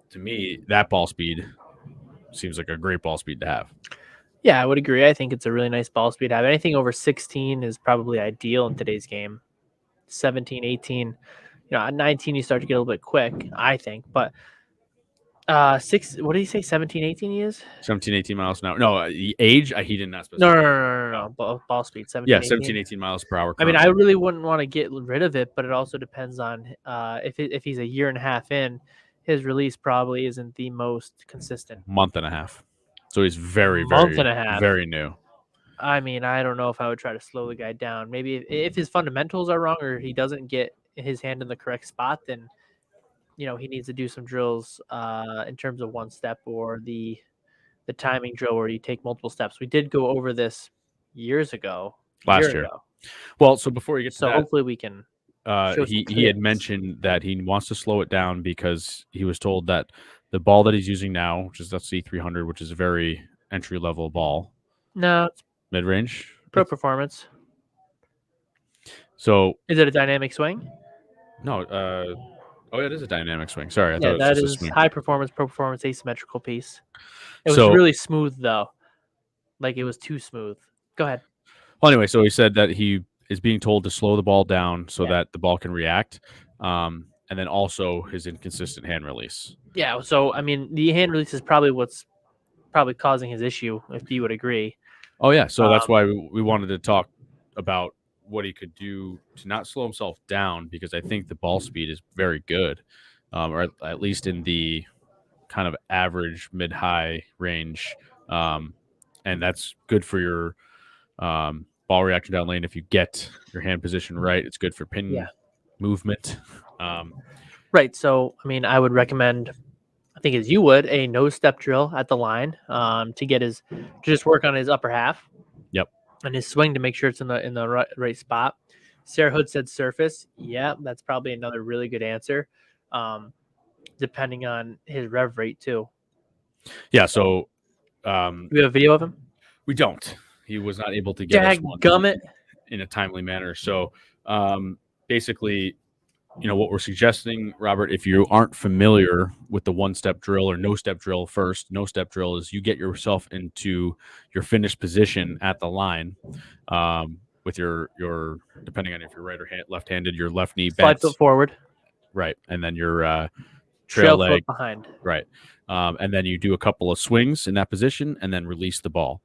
to me, that ball speed seems like a great ball speed to have. Yeah, I would agree. I think it's a really nice ball speed to have. Anything over 16 is probably ideal in today's game. 17, 18, at 19 you start to get a little bit quick, I think. But what did he say? 17, 18 he is? 17, 18 miles an hour. No, the age, he did not specify. No. Ball speed, 17, Yeah, 18. 17, 18 miles per hour. I mean, I currently. really wouldn't want to get rid of it, but it also depends on if he's a year and a half in, his release probably isn't the most consistent. Month and a half. So he's very, Month very, and a half. very new. I mean, I don't know if I would try to slow the guy down. Maybe if his fundamentals are wrong or he doesn't get his hand in the correct spot, then he needs to do some drills in terms of one step or the timing drill where you take multiple steps. We did go over this years ago. Last year. Well, so before you get to So that, hopefully we can show some he had clips. mentioned that he wants to slow it down because he was told that the ball that he's using now, which is that C300, which is a very entry level ball, No, it's mid range. pro performance. So Is it a dynamic swing? no, oh, it is a dynamic swing. Sorry, I Yeah, thought it was that just a is swing. high performance, pro performance, asymmetrical piece. It was So- really smooth though. Like it was too smooth. Go ahead. Well, anyway, so he said that he is being told to slow the ball down so Yeah. that the ball can react, and then also his inconsistent hand release. Yeah, so I mean, the hand release is probably what's causing his issue, if you would agree. Oh yeah, so that's why we wanted to talk about what he could do to not slow himself down, because I think the ball speed is very good, or at least in the kind of average mid-high range, and that's good for your ball reaction down lane. If you get your hand position right, it's good for pin movement. Right. So, I mean, I would recommend, I think as you would, a no step drill at the line to get to just work on his upper half. Yep. And his swing to make sure it's in the right spot. Sarah Hood said surface. Yeah, that's probably another really good answer, depending on his rev rate too. Yeah. So Do we have a video of him? we don't. He was not able to get us one Dadgummit. in a timely manner. So basically, what we're suggesting, Robert, if you aren't familiar with the one-step drill or no-step drill first, no-step drill is you get yourself into your finished position at the line with your depending on if you're right or left-handed, your left knee Slide bent. foot forward. Right. And then your Trail leg foot behind. Right. And then you do a couple of swings in that position and then release the ball.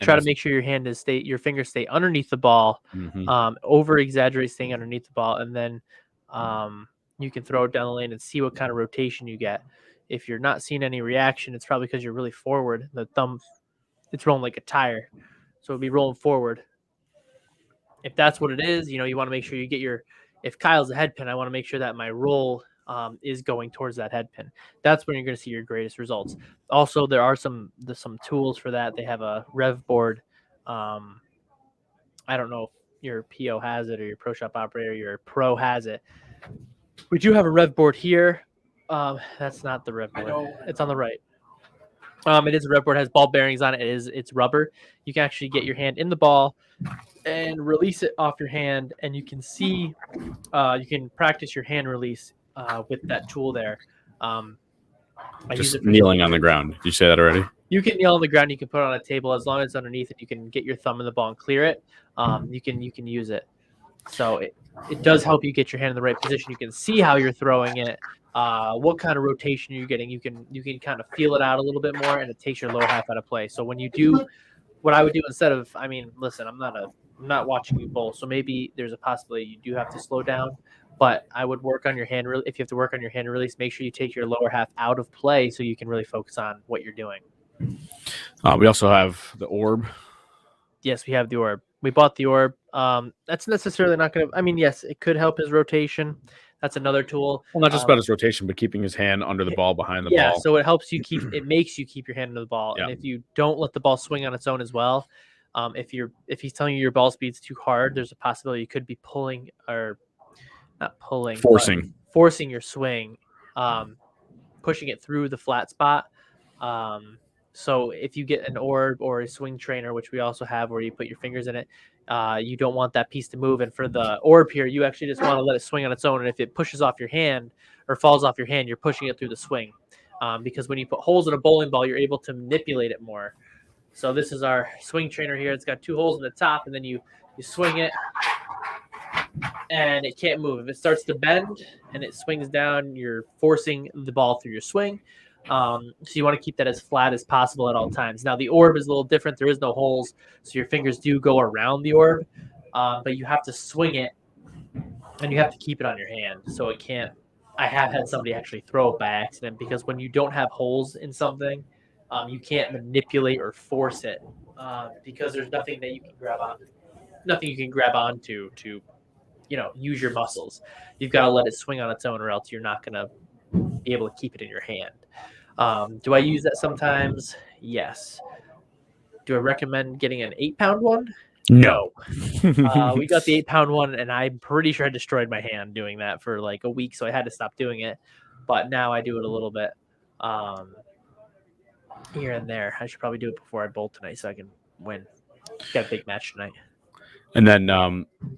Try to make sure your fingers stay underneath the ball, over exaggerate staying underneath the ball, and then you can throw it down the lane and see what kind of rotation you get. If you're not seeing any reaction, it's probably because you're really forward. The thumb, it's rolling like a tire, so it'll be rolling forward. If that's what it is, you want to make sure you get if Kyle's a head pin, I want to make sure that my roll is going towards that head pin. That's when you're going to see your greatest results. Also, there are some tools for that. They have a Rev Board. I don't know if your PO has it or your Pro Shop operator, your Pro has it. We do have a Rev Board here. That's not the Rev Board. It's on the right. It is a Rev Board. It has ball bearings on it. It's rubber. You can actually get your hand in the ball and release it off your hand, and you can see, you can practice your hand release with that tool there. Just kneeling on the ground. Did you say that already? You can kneel on the ground. You can put it on a table as long as it's underneath it. You can get your thumb in the ball and clear it. You can use it. So it does help you get your hand in the right position. You can see how you're throwing it, what kind of rotation you're getting. You can kind of feel it out a little bit more, and it takes your lower half out of play. So when you do, what I would do instead of, listen, I'm not watching you bowl, so maybe there's a possibility you do have to slow down. But I would work on your hand. If you have to work on your hand release, make sure you take your lower half out of play so you can really focus on what you're doing. We also have the orb. Yes, we have the orb. We bought the orb. That's necessarily not going to. Yes, it could help his rotation. That's another tool. Well, not just about his rotation, but keeping his hand under the ball, behind the ball. Yeah, so it helps you keep. It makes you keep your hand under the ball, Yeah. and if you don't let the ball swing on its own as well, if he's telling you your ball speed's too hard, there's a possibility you could be pulling or not pulling, forcing your swing, pushing it through the flat spot. So if you get an orb or a swing trainer, which we also have, where you put your fingers in it, you don't want that piece to move. And for the orb here, you actually just want to let it swing on its own. And if it pushes off your hand or falls off your hand, you're pushing it through the swing. Because when you put holes in a bowling ball, you're able to manipulate it more. So this is our swing trainer here. It's got two holes in the top, and then you swing it, and it can't move. If it starts to bend and it swings down, you're forcing the ball through your swing. So you want to keep that as flat as possible at all times. Now, the orb is a little different. There is no holes, so your fingers do go around the orb, but you have to swing it, and you have to keep it on your hand. So it can't – I have had somebody actually throw it by accident, because when you don't have holes in something, you can't manipulate or force it because there's nothing that you can grab on. Nothing you can grab onto to use your muscles. You've got to let it swing on its own, or else you're not going to be able to keep it in your hand. Do I use that sometimes? Yes. Do I recommend getting an 8-pound one? No. We got the 8-pound one, and I'm pretty sure I destroyed my hand doing that for like a week, so I had to stop doing it. But now I do it a little bit here and there. I should probably do it before I bolt tonight so I can win. Got a big match tonight. And then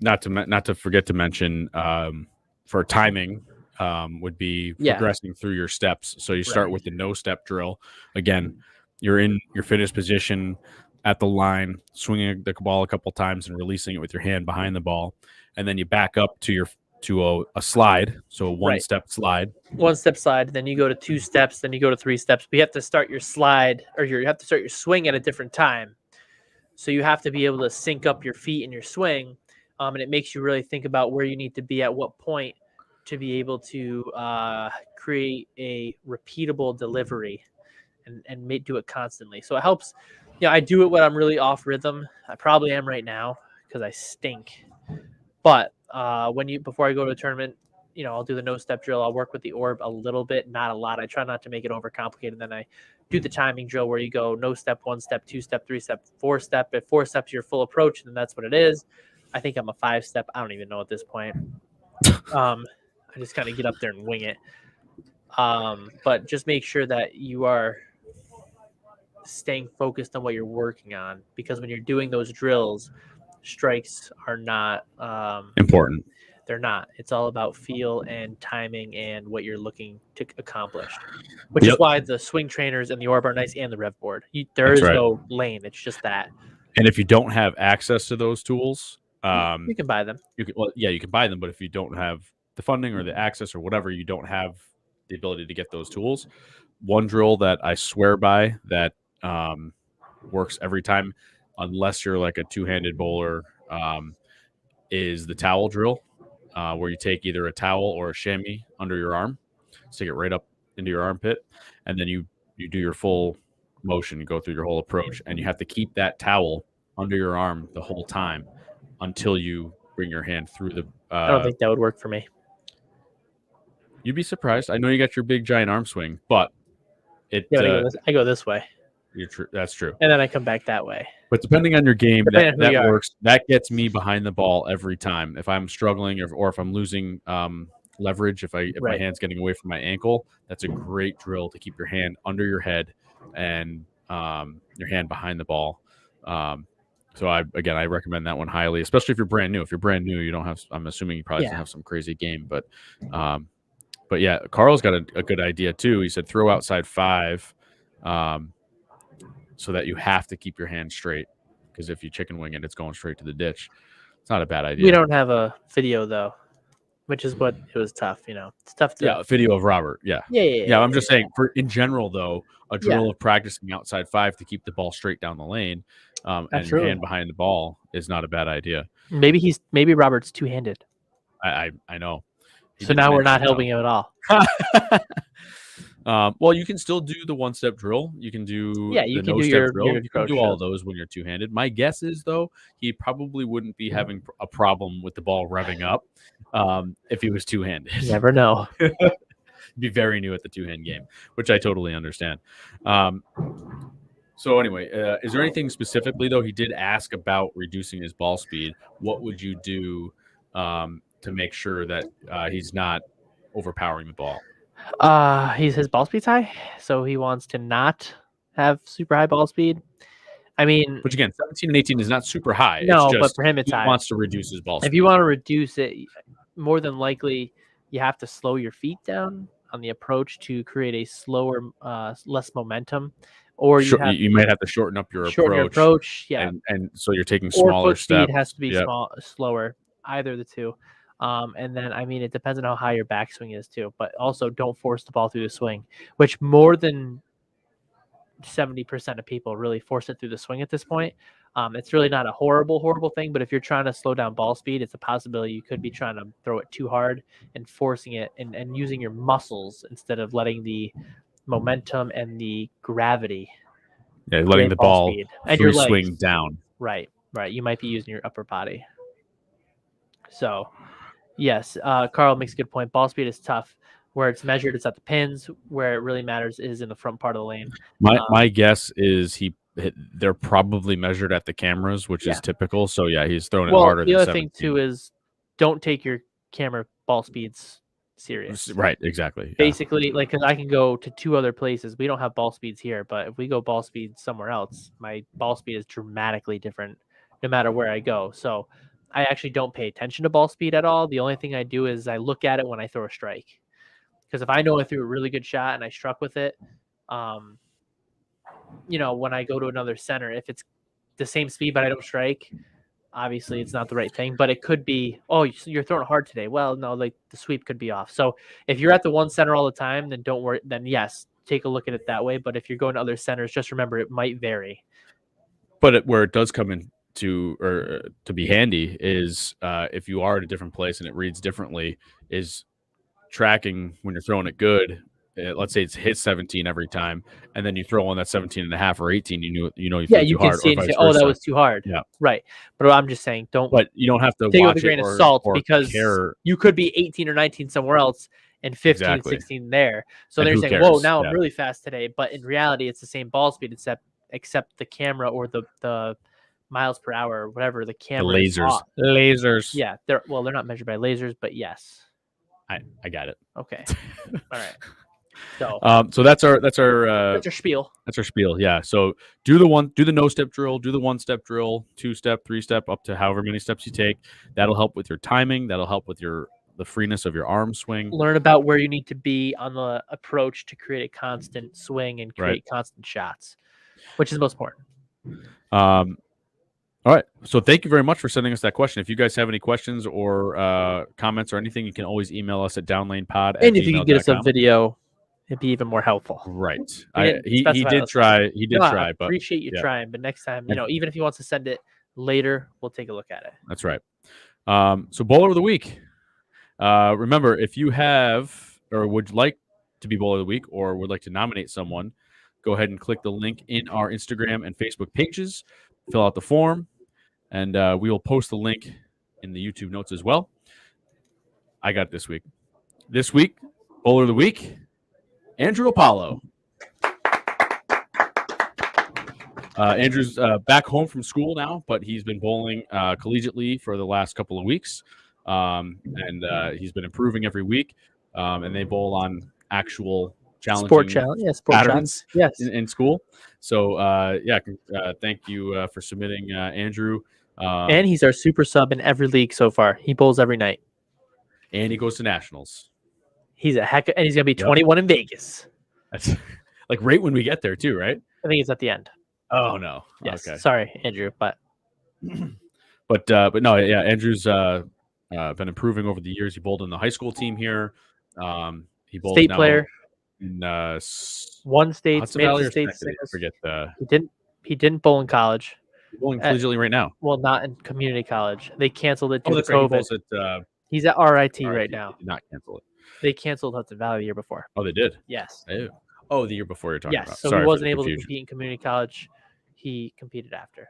not to forget to mention for timing would be progressing through your steps. So you start with the no step drill. Again, you're in your fitness position at the line, swinging the ball a couple times and releasing it with your hand behind the ball, and then you back up to a slide, so a one-step slide. One-step slide, then you go to 2 steps, then you go to 3 steps. But you have to start your slide, or you have to start your swing at a different time. So you have to be able to sync up your feet and your swing, and it makes you really think about where you need to be at what point to be able to create a repeatable delivery and do it constantly. So it helps. I do it when I'm really off rhythm. I probably am right now because I stink. But before I go to a tournament, I'll do the no step drill. I'll work with the orb a little bit, not a lot. I try not to make it overcomplicated. Then I do the timing drill where you go no step, 1 step, 2 step, 3 step, 4 step. If 4 steps your full approach, then that's what it is. I think I'm a 5 step. I don't even know at this point. I just kind of get up there and wing it. But just make sure that you are staying focused on what you're working on, because when you're doing those drills, strikes are not important. They're not. It's all about feel and timing and what you're looking to accomplish, which is why the swing trainers and the orb are nice, and the Rev Board. There is no lane. It's just that. And if you don't have access to those tools, you can buy them. You can buy them, but if you don't have the funding or the access or whatever, you don't have the ability to get those tools. One drill that I swear by that works every time, unless you're like a two-handed bowler, is the towel drill, where you take either a towel or a chamois under your arm, stick it right up into your armpit, and then you do your full motion, you go through your whole approach, and you have to keep that towel under your arm the whole time until you bring your hand through the. I don't think that would work for me. You'd be surprised. I know you got your big giant arm swing, but I go this way. That's true. And then I come back that way. But depending on your game, that works. That gets me behind the ball every time. If I'm struggling or if I'm losing leverage, if my hand's getting away from my ankle, that's a great drill to keep your hand under your head and your hand behind the ball. So I recommend that one highly, especially if you're brand new. If you're brand new, you don't have. I'm assuming you probably don't have some crazy game, but yeah, Carl's got a good idea too. He said throw outside 5. So that you have to keep your hand straight, because if you chicken wing it, it's going straight to the ditch. It's not a bad idea. We don't have a video though, which is what it was tough. It's tough to. Yeah, a video of Robert. Yeah. I'm just saying, for in general though, a drill of practicing outside 5 to keep the ball straight down the lane, and your hand behind the ball is not a bad idea. Maybe Robert's two-handed. I know. So now we're not helping him at all. Well, you can still do the one-step drill. You can do you can no do step drill. You can do all those when you're two-handed. My guess is, though, he probably wouldn't be having a problem with the ball revving up if he was two-handed. You never know. Be very new at the two-hand game, which I totally understand. So anyway, is there anything specifically, though? He did ask about reducing his ball speed. What would you do to make sure that he's not overpowering the ball? His ball speed's high, so he wants to not have super high ball speed. I mean, which again, 17 and 18 is not super high. No, it's just, but for him, it's high. He wants to reduce his ball speed. If you want to reduce it, more than likely, you have to slow your feet down on the approach to create a slower, less momentum. Or you might have to shorten up your approach. Yeah, and so you're taking smaller steps. Speed has to be slower. Either of the two. And then, I mean, it depends on how high your backswing is too. But also, don't force the ball through the swing, which more than 70% of people really force it through the swing at this point. It's really not a horrible thing. But if you're trying to slow down ball speed, it's a possibility you could be trying to throw it too hard and forcing it and using your muscles instead of letting the momentum and the gravity. Yeah, letting the ball and your swing down. Right. You might be using your upper body. So, Yes, Carl makes a good point. Ball speed is tough. Where it's measured, it's at the pins. Where it really matters is in the front part of the lane. My guess is they're probably measured at the cameras, which Yeah. is typical. So yeah, he's throwing it Well, harder the than other 17. thing too is don't take your camera ball speeds serious. Right, exactly. Yeah. Basically, like, because I can go to 2 other places. We don't have ball speeds here, but if we go ball speed somewhere else, my ball speed is dramatically different no matter where I go. So I actually don't pay attention to ball speed at all. The only thing I do is I look at it when I throw a strike. Because if I know I threw a really good shot and I struck with it, when I go to another center, if it's the same speed but I don't strike, obviously it's not the right thing. But it could be, oh, you're throwing hard today. Well, no, like the sweep could be off. So if you're at the one center all the time, then don't worry. Then yes, take a look at it that way. But if you're going to other centers, just remember it might vary. But where it does come in to be handy is if you are at a different place and it reads differently, is tracking when you're throwing it good. Let's say it's hit 17 every time, and then you throw one that's 17 and a half or 18. You threw too can hard, see it and say, oh, that was too hard. Yeah, right. But I'm just saying, But you don't have to take it watch with a grain it of salt or because care. you could be 18 or 19 somewhere else and 15, Exactly. 16 there. So And they're who saying, whoa, cares? now Yeah. I'm really fast today. But in reality, it's the same ball speed except the camera or the miles per hour or whatever the camera is off. Lasers. Yeah, they're not measured by lasers, but yes. I got it. Okay. All right. So So that's our that's your spiel. That's our spiel. Yeah. So do the no step drill, do the 1-step drill, 2-step, 3-step, up to however many steps you take. That'll help with your timing. That'll help with the freeness of your arm swing. Learn about where you need to be on the approach to create a constant swing and create constant shots, which is the most important. All right. So thank you very much for sending us that question. If you guys have any questions or comments or anything, you can always email us at downlanepod@gmail.com. And if you can get us a video, it'd be even more helpful. Right. He did try. He did try. I But appreciate you trying. But next time, even if he wants to send it later, we'll take a look at it. That's right. So bowler of the week. Remember, if you have or would like to be bowler of the week or would like to nominate someone, go ahead and click the link in our Instagram and Facebook pages. Fill out the form, and we will post the link in the YouTube notes as well. I got it this week. This week, bowler of the week, Andrew Apollo. Andrew's back home from school now, but he's been bowling collegiately for the last couple of weeks, and he's been improving every week. And they bowl on actual challenging patterns in school. So thank you for submitting, Andrew. And he's our super sub in every league so far. He bowls every night, and he goes to nationals. He's and he's gonna be 21 in Vegas. That's like right when we get there too, right? I think it's at the end. Oh no. Yes. Okay. Sorry, Andrew, but no, yeah. Andrew's been improving over the years. He bowled in the high school team here. He bowled state player. In one state, Hudson Valley or state. I forget. He didn't bowl in college. He's bowling collegially right now. Well, not in community college. They canceled it due to That's right. COVID. He's at RIT right now. Did not cancel it. They canceled Hudson Valley the year before. Oh, they did. Yes. Oh, the year before you're talking about. So Sorry, he wasn't able to compete in community college. He competed after.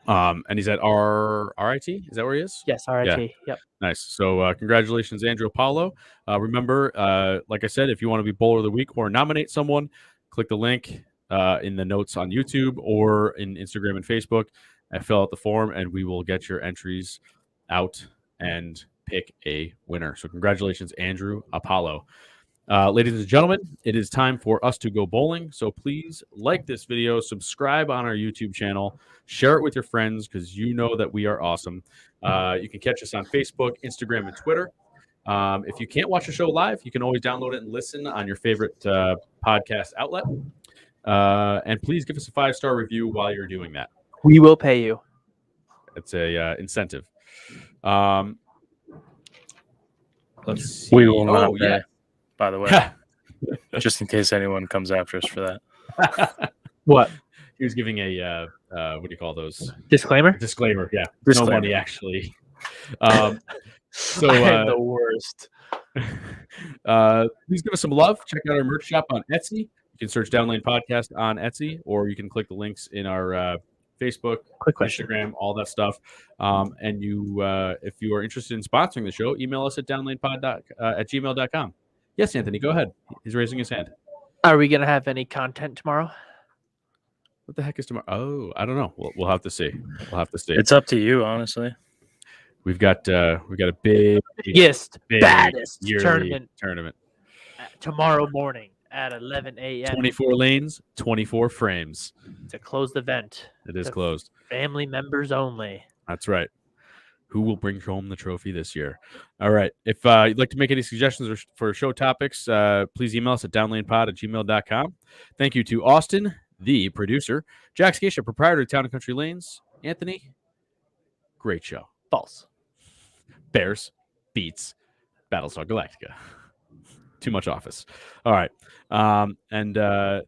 And he's at RIT. Is that where he is? Yes, RIT. Yeah. Yep. Nice. So congratulations, Andrew Apollo. Remember, like I said, if you want to be bowler of the week or nominate someone, click the link in the notes on YouTube or in Instagram and Facebook and fill out the form, and we will get your entries out and pick a winner. So congratulations, Andrew Apollo. Ladies and gentlemen, it is time for us to go bowling. So please like this video, subscribe on our YouTube channel, share it with your friends because you know that we are awesome. You can catch us on Facebook, Instagram, and Twitter. If you can't watch the show live, you can always download it and listen on your favorite podcast outlet. And please give us a 5-star review while you're doing that. We will pay you. It's a incentive. Let's see. We will not pay. Yeah. By the way, just in case anyone comes after us for that. What? He was giving a what do you call those? Disclaimer? Disclaimer, yeah. Disclaimer. No money, actually. So I am the worst. please give us some love. Check out our merch shop on Etsy. You can search Downlane Podcast on Etsy, or you can click the links in our Facebook, Quick question. Instagram, all that stuff. And you, if you are interested in sponsoring the show, email us at downlanepod@gmail.com. Yes, Anthony, go ahead. He's raising his hand. Are we gonna have any content tomorrow? What the heck is tomorrow? Oh, I don't know. We'll have to see. We'll have to see. It's up to you, honestly. We've got a big, Biggest, baddest yearly tournament tomorrow morning at 11 a.m. 24 lanes, 24 frames. It's a closed event. It is To closed. Family members only. That's right. Who will bring home the trophy this year? All right. If you'd like to make any suggestions for show topics, please email us at downlanepod@gmail.com. Thank you to Austin, the producer, Jack Scaccia, proprietor of Town and Country Lanes. Anthony, great show. False. Bears beats Battlestar Galactica. Too much Office. All right. And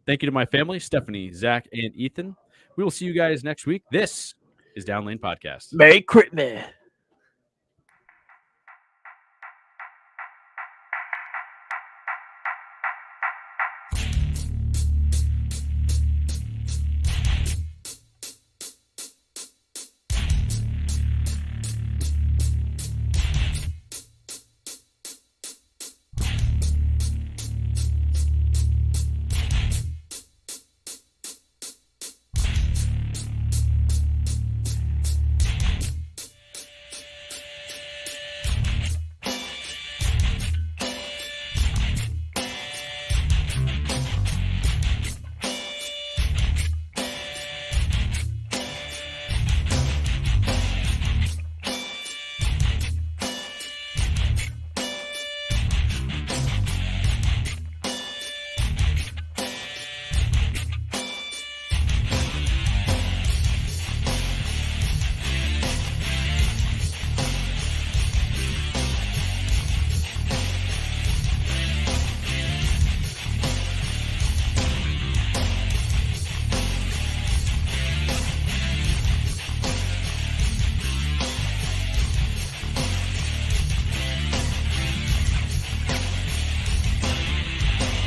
thank you to my family, Stephanie, Zach, and Ethan. We will see you guys next week. This is Down Lane Podcast. Merry Christmas.